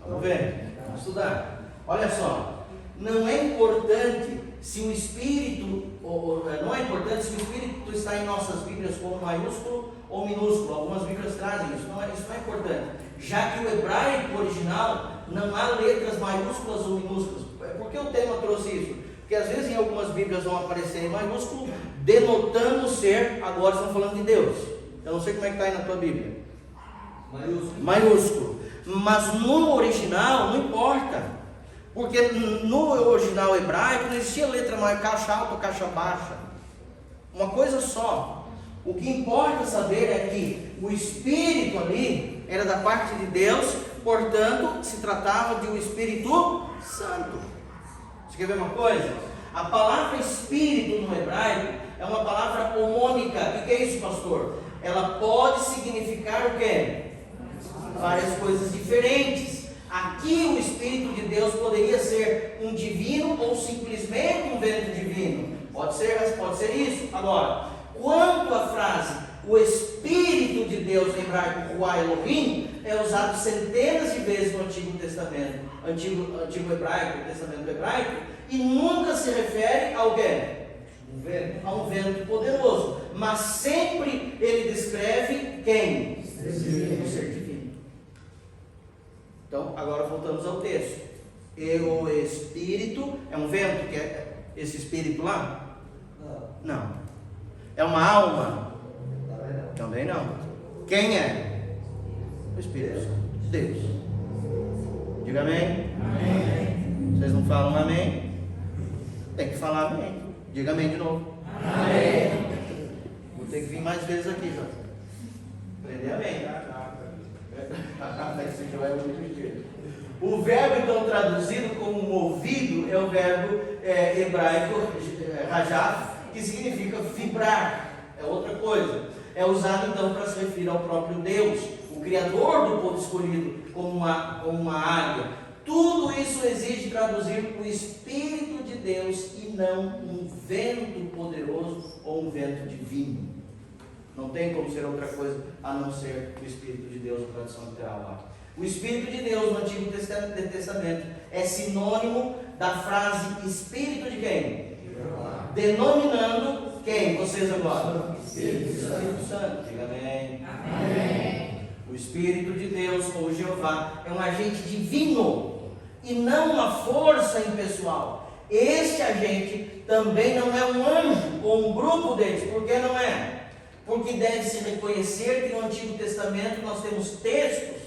Vamos ver, vamos estudar. Olha só, não é importante se o Espírito, não é importante se o Espírito está em nossas Bíblias como maiúsculo ou minúsculo. Algumas Bíblias trazem isso. Isso não é importante, já que o hebraico original não há letras maiúsculas ou minúsculas. Por que o tema trouxe isso? Porque às vezes em algumas Bíblias vão aparecer em maiúsculo, denotando ser, agora estão falando de Deus. Eu não sei como é que está aí na tua Bíblia. Maiúsculo. Mas no original não importa. Porque no original hebraico não existia letra maior, caixa alta ou caixa baixa. Uma coisa só. O que importa saber é que o Espírito ali era da parte de Deus, portanto se tratava de um Espírito Santo. Você quer ver uma coisa? A palavra Espírito no hebraico é uma palavra homônica. O que é isso, pastor? Ela pode significar o quê? Várias coisas diferentes. Aqui o Espírito de Deus poderia ser um divino ou simplesmente um vento divino. Pode ser isso. Agora, quanto à frase o Espírito de Deus em hebraico, Ruach Elohim, é usado centenas de vezes no Antigo Testamento, Antigo Hebraico, Testamento Hebraico, e nunca se refere a alguém. A um vento poderoso, mas sempre ele descreve quem? O ser divino. Então, agora voltamos ao texto. E o Espírito é um vento, que é esse Espírito lá? Não. É uma alma? Também não. Quem é? O Espírito Santo. Deus. Diga amém. Amém. Vocês não falam amém? Tem que falar amém. Diga amém de novo. Amém. Vou ter que vir mais vezes aqui, João. Aprender amém. O verbo, então, traduzido como movido, é o verbo hebraico rajaf, que significa vibrar. É outra coisa. É usado, então, para se referir ao próprio Deus, o Criador do povo escolhido, como uma águia. Tudo isso exige traduzir o Espírito de Deus e não um vento poderoso ou um vento divino. Não tem como ser outra coisa a não ser o Espírito de Deus, a tradução literal lá. O Espírito de Deus no Antigo Testamento é sinônimo da frase Espírito de quem? Denominando quem? Vocês agora? Espírito Santo. Diga amém. Amém. O Espírito de Deus, ou Jeová, é um agente divino e não uma força impessoal. Este agente também não é um anjo ou um grupo deles. Por que não é? Porque deve-se reconhecer que no Antigo Testamento nós temos textos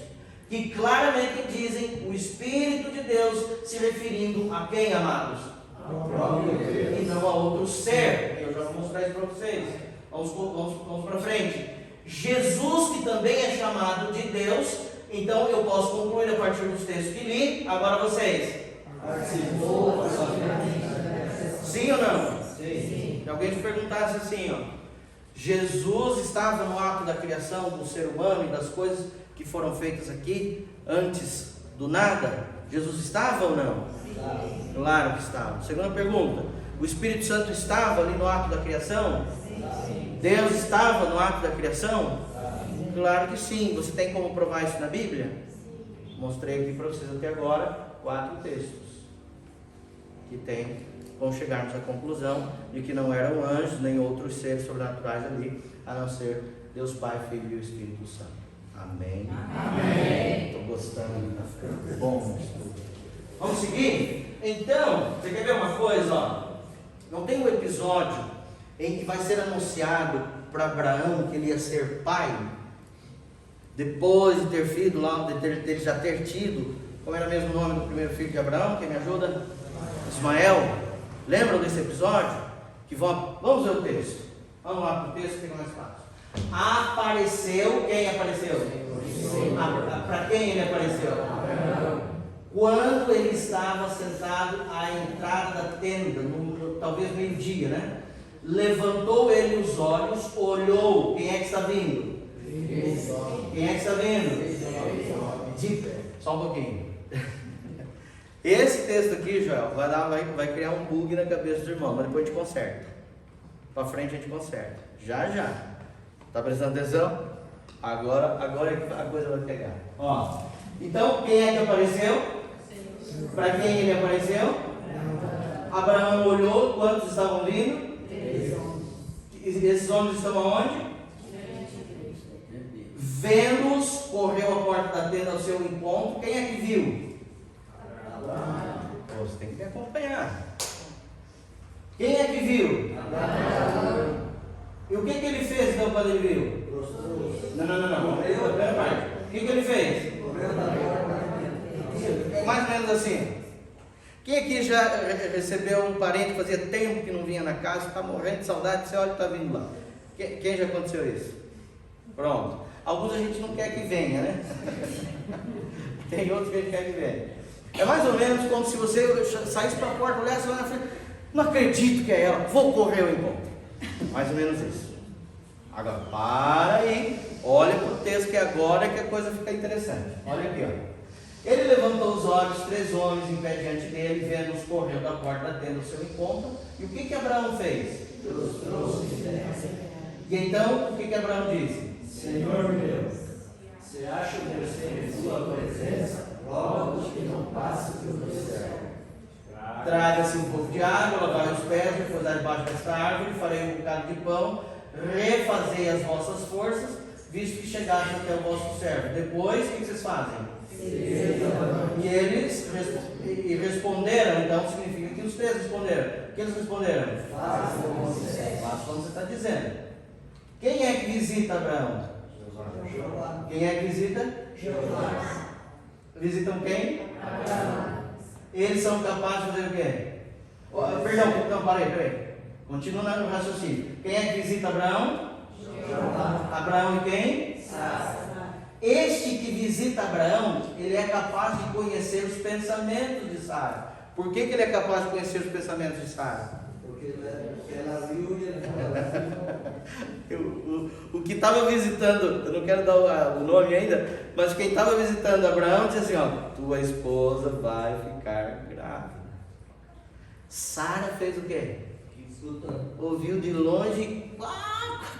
que claramente dizem o Espírito de Deus se referindo a quem, amados? Ao próprio Deus. E não a outro ser. Eu já vou mostrar isso para vocês. Vamos para frente. Jesus, que também é chamado de Deus, então eu posso concluir a partir dos textos que li. Agora vocês. Sim ou não? Sim. Se alguém te perguntasse assim, ó, Jesus estava no ato da criação do ser humano e das coisas que foram feitas aqui antes do nada? Jesus estava ou não? Sim. Claro que estava. Segunda pergunta: o Espírito Santo estava ali no ato da criação? Sim. Deus estava no ato da criação? Sim. Claro que sim. Você tem como provar isso na Bíblia? Mostrei aqui para vocês até agora 4 textos que vão chegarmos à conclusão de que não eram anjos nem outros seres sobrenaturais ali, a não ser Deus Pai, Filho e o Espírito Santo. Amém? Amém. Estou gostando, tá ficando bom. Vamos seguir? Então, você quer ver uma coisa? Ó? Não tem um episódio em que vai ser anunciado para Abraão que ele ia ser pai, depois de ter filho lá, de já ter tido, como era mesmo o nome do primeiro filho de Abraão? Quem me ajuda? Ismael. Lembram desse episódio? Vamos ver o texto. Vamos lá para o texto que fica mais fácil. Apareceu, quem apareceu? Para quem ele apareceu? Quando ele estava sentado à entrada da tenda, talvez meio-dia, né? Levantou ele os olhos, olhou. Quem é que está vindo? Quem é que está vindo? Só um pouquinho. Esse texto aqui, Joel, vai criar um bug na cabeça do irmão, mas depois a gente conserta. Para frente a gente conserta. Já. Está prestando atenção? Agora a coisa vai pegar. Ó. Então, quem é que apareceu? Para quem ele apareceu? Abraão olhou, quantos estavam vindo? 3. Esses homens estão aonde? Vendo-os, correu à porta da tenda ao seu encontro. Quem é que viu? Você tem que me acompanhar. Quem é que viu? E o que ele fez então quando ele viu? Não. Primeira parte. O que ele fez? Mais ou menos assim. Quem aqui já recebeu um parente que fazia tempo que não vinha na casa, está morrendo de saudade, você olha e está vindo lá? Quem já aconteceu isso? Pronto. Alguns a gente não quer que venha, né? Tem outros que a gente quer que venha. É mais ou menos como se você saísse para a porta, olhasse lá na frente, não acredito que é ela, vou correr ao encontro. Mais ou menos isso. Agora, para aí, olha para o texto que agora é que a coisa fica interessante. Olha aqui, ó. Ele levantou os olhos, 3 homens em pé diante dele, vendo-os correndo da porta da tenda ao seu encontro. E o que Abraão fez? E então, o que Abraão disse? Senhor Deus, se acha mercê em sua presença, rogo que não passe pelo meu servo. Traga-se um pouco de água, lavai os pés, depois debaixo desta árvore, farei um bocado de pão, refazei as vossas forças, visto que chegaste até o vosso servo. Depois, o que vocês fazem? E eles responderam, então significa que os 3 responderam. O que eles responderam? Faça como você está dizendo. Quem é que visita Abraão? Jeová. Quem é que visita? Jeová. Visitam quem? Abraão. Eles são capazes de fazer o quê? Perdão, não, parei. Continua no raciocínio. Quem é que visita Abraão? Abraão e quem? Este que visita Abraão, ele é capaz de conhecer os pensamentos de Sara. Por que ele é capaz de conhecer os pensamentos de Sara? Porque ela viu e ele falou. O que estava visitando, eu não quero dar o nome ainda, mas quem estava visitando Abraão disse assim, ó, tua esposa vai ficar grávida. Sara fez o quê? Escutando. Ouviu de longe,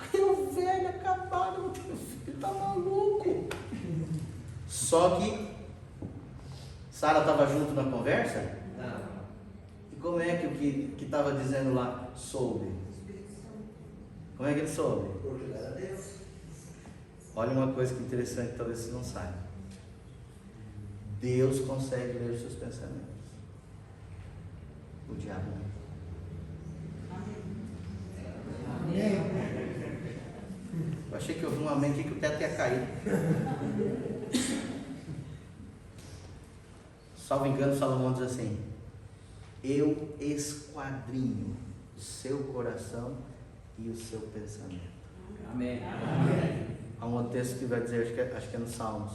aquele velho acabado, meu filho tá maluco. Só que Sara estava junto na conversa? Não. E como é que o que estava dizendo lá soube? Como é que ele soube? Porque era Deus. Olha uma coisa que interessante, talvez você não saiba. Deus consegue ler os seus pensamentos. O diabo não. Eu achei que eu ouvi um amém aqui que o teto ia cair. Salvo engano, Salomão diz assim: eu esquadrinho o seu coração e o seu pensamento. Amém. Há um outro texto que vai dizer, acho que é no Salmos: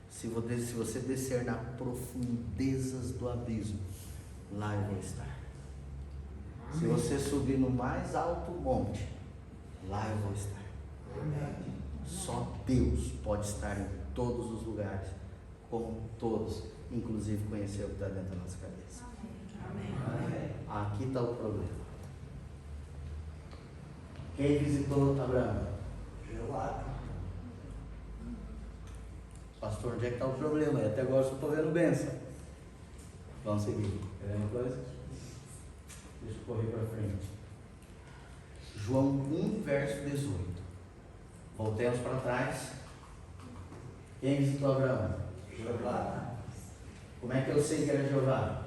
se você descer nas profundezas do abismo, lá eu vou estar. Se você subir no mais alto monte, lá eu vou estar. Só Deus pode estar em todos os lugares, como todos, inclusive conhecer o que está dentro da nossa cabeça. Aqui está o problema. Quem visitou Abraão? Jeová. Pastor, onde é que está o problema? Até agora eu só estou vendo bênção. Vamos seguir. Quer uma coisa? Deixa eu correr para frente. João 1, verso 18. Voltemos para trás. Quem visitou Abraão? Jeová. Como é que eu sei que era Jeová?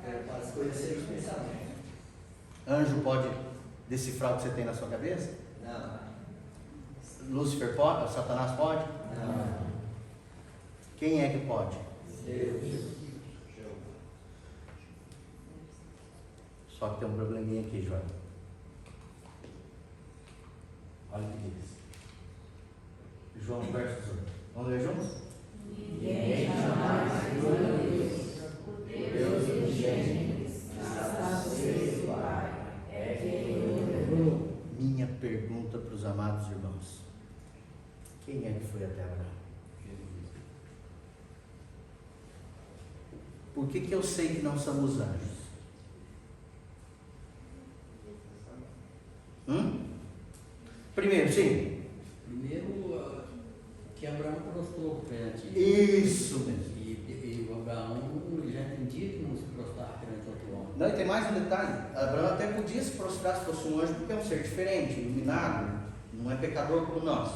Era para conhecer os pensamentos. Anjo pode decifrar o que você tem na sua cabeça? Não. Lúcifer pode? Satanás pode? Não. Quem é que pode? Deus. Só que tem um probleminha aqui, João. Olha o que diz. João, verso 18. Vamos ler juntos? Ninguém jamais viu a Deus, o Deus unigênito, está no seio do Pai, é quem o revelou. Minha pergunta para os amados irmãos: quem é que foi até Abraão? Por que eu sei que não somos anjos? Primeiro, sim. Primeiro, que Abraão prostrou perante Isso mesmo. E o Abraão já entendia que não se prostrar perante outro homem. Não, e tem mais um detalhe. Abraão até podia se prostrar se fosse um anjo, porque é um ser diferente, iluminado, não é pecador como nós.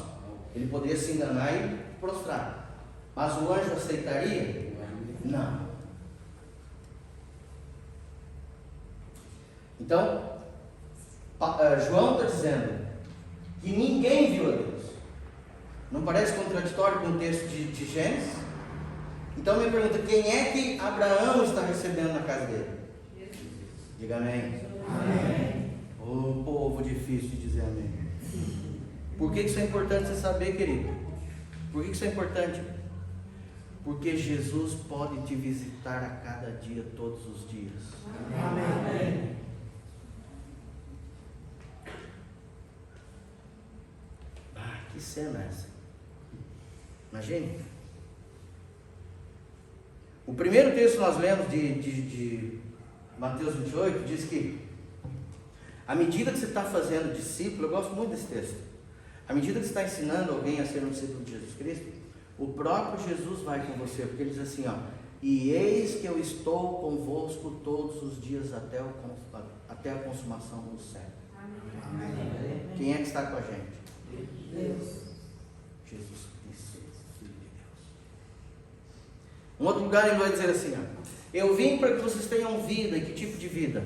Ele poderia se enganar e prostrar. Mas o anjo aceitaria? Não. Então, João está dizendo que ninguém viu a Deus. Não parece contraditório com o texto de Gênesis? Então, minha pergunta: quem é que Abraão está recebendo na casa dele? Diga amém. Amém. Oh, povo difícil de dizer amém. Por que isso é importante você saber, querido? Por que isso é importante? Porque Jesus pode te visitar a cada dia, todos os dias. Amém. Que cena é essa? Imagine. O primeiro texto que nós lemos de Mateus 28 diz que à medida que você está fazendo discípulo, eu gosto muito desse texto, à medida que você está ensinando alguém a ser um discípulo de Jesus Cristo, o próprio Jesus vai com você, porque ele diz assim, ó: e eis que eu estou convosco todos os dias até a consumação do século. Amém. Quem é que está com a gente? Deus. Jesus Cristo, Filho de Deus. Um outro lugar ele vai dizer assim, ó: eu vim para que vocês tenham vida. E que tipo de vida?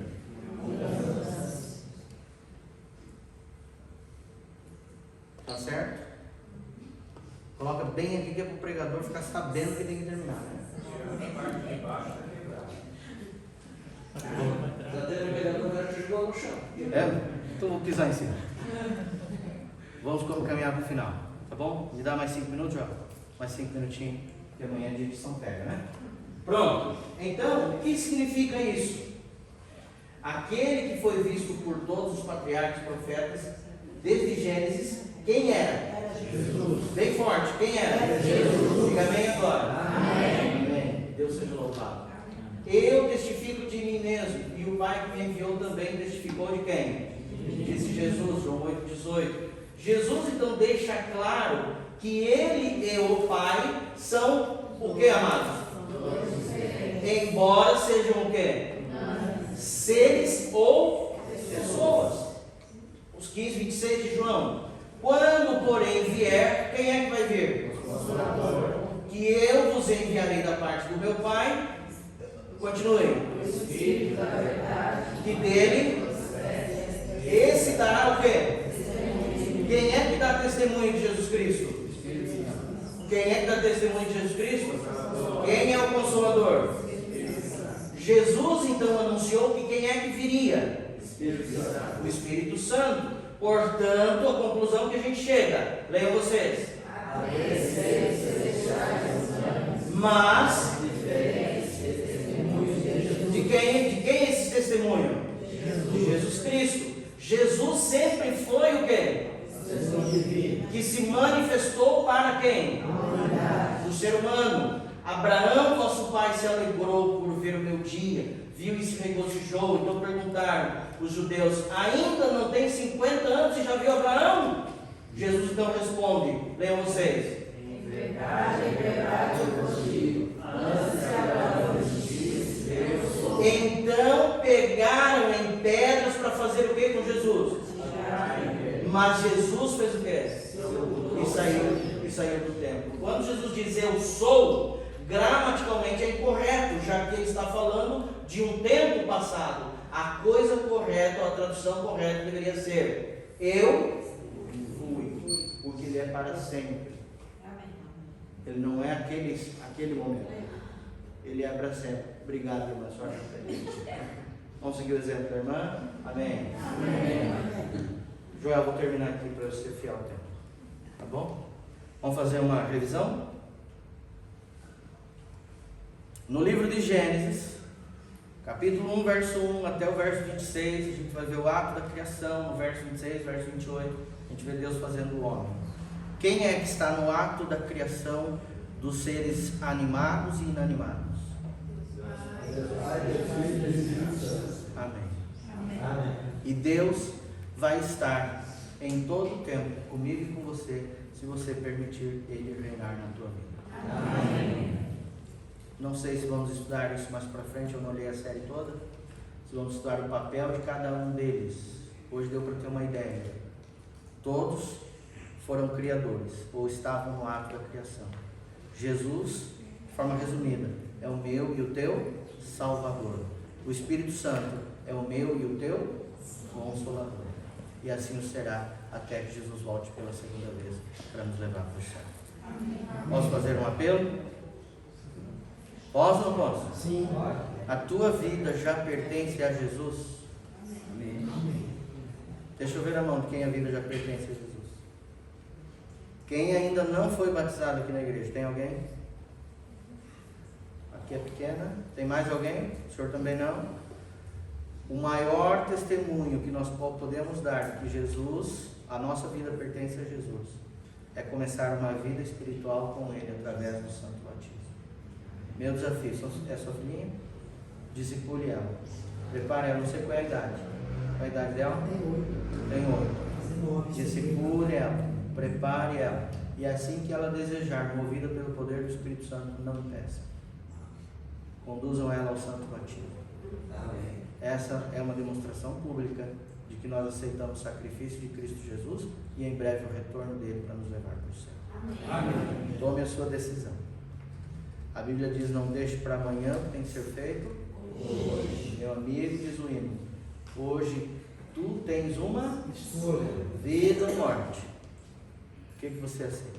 Tá certo? Coloca bem aqui que é para o pregador ficar sabendo que tem que terminar, né? Verdadeiro pregador é chegou no chão. É? Então vou pisar em cima. Vamos caminhar para o final, tá bom? Me dá mais 5 minutos, ó. Mais 5 minutinhos, que amanhã é dia de São Pedro, né? Pronto. Então, o que significa isso? Aquele que foi visto por todos os patriarcas e profetas, desde Gênesis, quem era? Jesus. Bem forte, quem era? Jesus. Diga amém agora. Amém. Amém. Deus seja louvado. Eu testifico de mim mesmo, e o Pai que me enviou também testificou de quem? Disse Jesus, João 8,18. Jesus então deixa claro que ele e o Pai são o que, amados? Embora sejam o que? Seres ou pessoas. Os 15:26 de João. Quando, porém, vier, quem é que vai vir? Que eu vos enviarei da parte do meu Pai. Continue. Espírito da verdade, Que dele, esse dará o quê? Quem é que dá testemunho de Jesus Cristo? Quem é que dá testemunho de Jesus Cristo? Quem é o Consolador? Jesus então anunciou que quem é que viria? O Espírito Santo. Portanto, a conclusão que a gente chega, leiam vocês. Mas de quem é esse testemunho? De Jesus Cristo. Jesus sempre foi o quê? Que se manifestou para quem? O ser humano. Abraão, nosso pai, se alegrou por ver o meu dia, viu e se regozijou. Então perguntaram os judeus: ainda não tem 50 anos e já viu Abraão? Jesus então responde, leiam vocês. em verdade, eu vos digo, antes que Abraão existisse, eu sou. Então pegaram em pedras para fazer o que com Jesus? Mas Jesus fez o que? E saiu do templo. Quando Jesus diz eu sou, gramaticalmente é incorreto, já que ele está falando de um tempo passado. A coisa correta, a tradução correta deveria ser eu fui, porque ele é para sempre. Ele não é aquele momento. Ele é para sempre. Obrigado, irmã. Vamos seguir o exemplo da irmã? Amém. Amém. Joel, vou terminar aqui para eu ser fiel ao tempo. Tá bom? Vamos fazer uma revisão? No livro de Gênesis, capítulo 1, verso 1 até o verso 26, a gente vai ver o ato da criação, no verso 26, verso 28, a gente vê Deus fazendo o homem. Quem é que está no ato da criação dos seres animados e inanimados? Amém. E Deus vai estar em todo o tempo comigo e com você, se você permitir Ele reinar na tua vida. Amém. Não sei se vamos estudar isso mais para frente, eu não li a série toda. Se vamos estudar o papel de cada um deles. Hoje deu para ter uma ideia. Todos foram criadores, ou estavam no ato da criação. Jesus, de forma resumida, é o meu e o teu Salvador. O Espírito Santo é o meu e o teu Consolador. E assim o será até que Jesus volte pela segunda vez para nos levar para o céu. Posso fazer um apelo? Posso ou não posso? Sim. A tua vida já pertence a Jesus? Amém. Deixa eu ver a mão de quem a vida já pertence a Jesus. Quem ainda não foi batizado aqui na igreja? Tem alguém? Aqui é pequena. Tem mais alguém? O senhor também não? O maior testemunho que nós podemos dar de que Jesus, a nossa vida pertence a Jesus, é começar uma vida espiritual com Ele através do Santo Batismo. Meu desafio é sua filhinha? Discipule ela. Prepare ela, não sei qual é a idade. Qual é a idade dela? Tem 8. Discipule ela, prepare ela. E assim que ela desejar, movida pelo poder do Espírito Santo, não peça. Conduzam ela ao Santo Batismo. Amém. Essa é uma demonstração pública de que nós aceitamos o sacrifício de Cristo Jesus e em breve o retorno dele para nos levar para o céu. Amém. Tome a sua decisão. A Bíblia diz: não deixe para amanhã o que tem que ser feito hoje. Meu amigo, diz o hino: hoje tu tens uma vida ou morte. O que você aceita?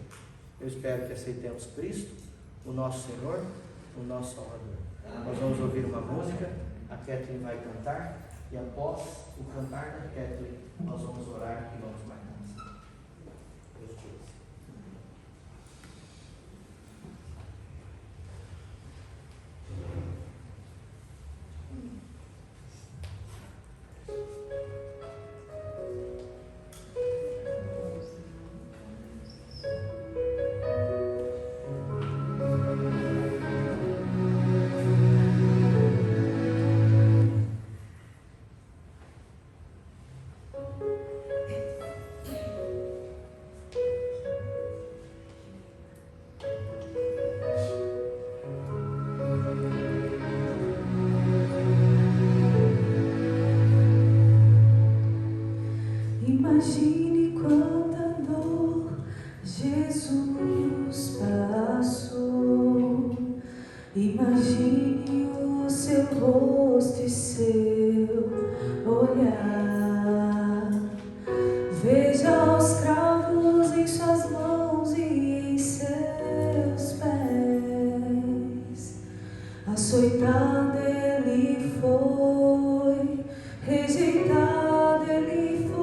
Eu espero que aceitemos Cristo, o nosso Senhor, o nosso Salvador. Nós vamos ouvir uma música, a Kathleen vai cantar E após o cantar da Kathleen, nós vamos orar e vamos marcar. Deus te ouça. Imagine quanta dor Jesus passou. Imagine o seu rosto e seu olhar. Veja os cravos em suas mãos e em seus pés. Açoitado ele foi, rejeitado ele foi.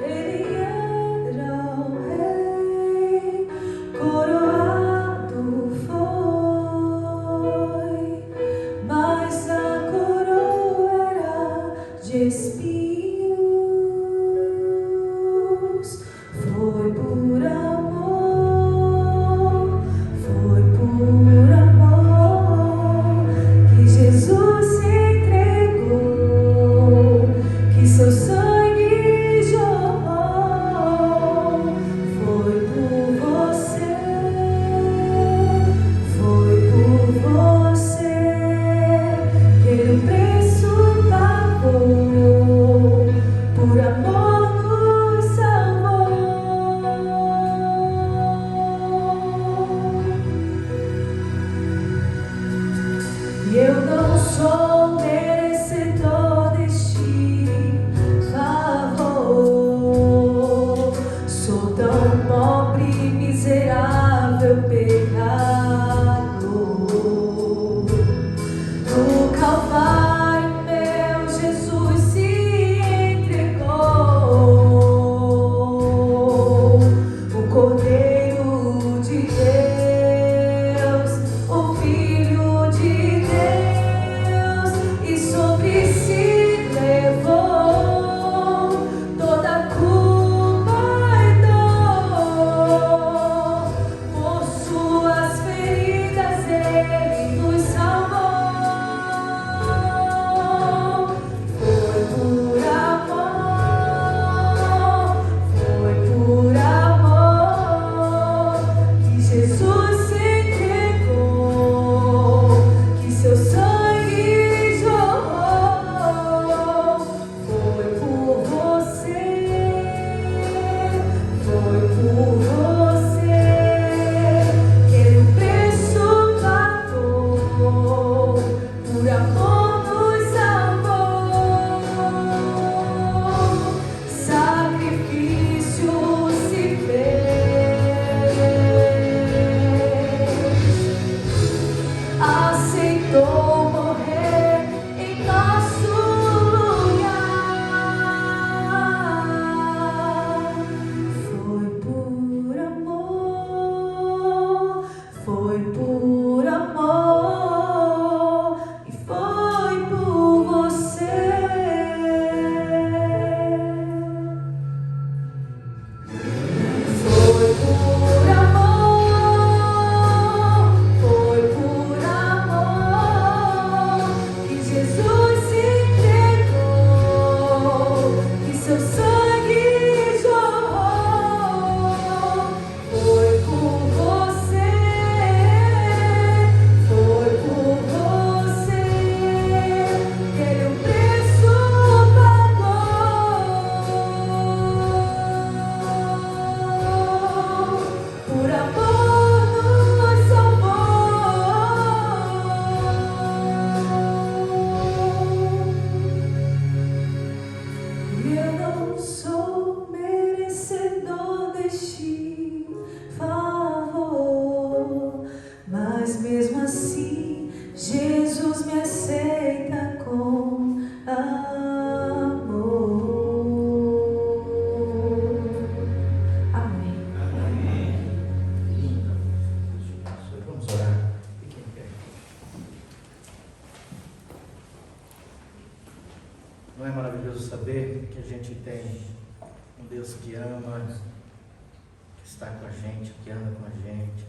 Ele era o rei, coroado foi, mas a coroa era de espinhos. Foi por amor, foi por amor que Jesus se entregou, que seu sangue jorrou. Foi por você, foi por você que ele o preço pagou. Amém. Vamos orar. Fiquem em pé. Não é maravilhoso saber que a gente tem um Deus que ama, que está com a gente, que anda com a gente,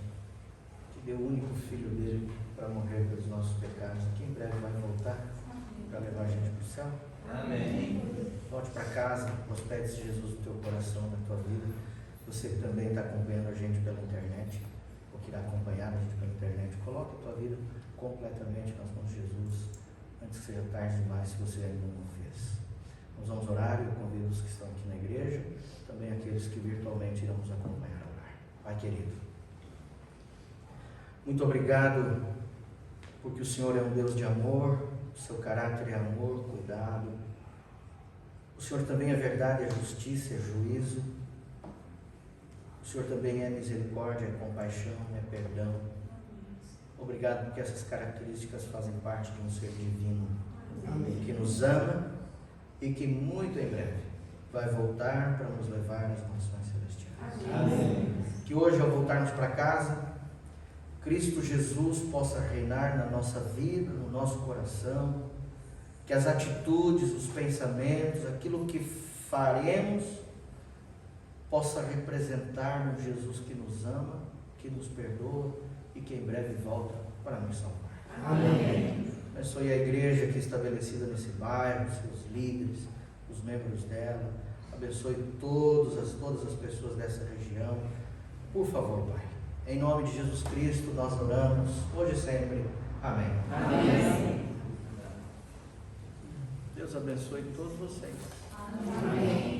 que deu o único filho dele para morrer pelos nossos pecados, que em breve vai voltar para levar a gente para o céu? Amém. Volte para casa, hospede Jesus no teu coração, na tua vida. Você que também está acompanhando a gente pela internet, ou que irá acompanhar a gente pela internet, coloque a tua vida completamente nas mãos de Jesus, antes que seja tarde demais, se você ainda não fez. Nós vamos orar e eu convido os que estão aqui na igreja, também aqueles que virtualmente irão nos acompanhar a orar. Pai querido, muito obrigado, porque o Senhor é um Deus de amor, o seu caráter é amor, cuidado. O Senhor também é verdade, é justiça, é juízo. O Senhor também é misericórdia, é compaixão, é perdão. Obrigado porque essas características fazem parte de um ser divino, que nos ama e que muito em breve vai voltar para nos levar às mansões celestiais. Amém. Que hoje, ao voltarmos para casa, Cristo Jesus possa reinar na nossa vida, no nosso coração, que as atitudes, os pensamentos, aquilo que faremos, possa representar um Jesus que nos ama, que nos perdoa e que em breve volta para nos salvar. Amém. Abençoe a igreja aqui estabelecida nesse bairro, seus líderes, os membros dela. Abençoe todas as pessoas dessa região. Por favor, Pai. Em nome de Jesus Cristo, nós oramos, hoje e sempre. Amém. Amém. Deus abençoe todos vocês. Amém.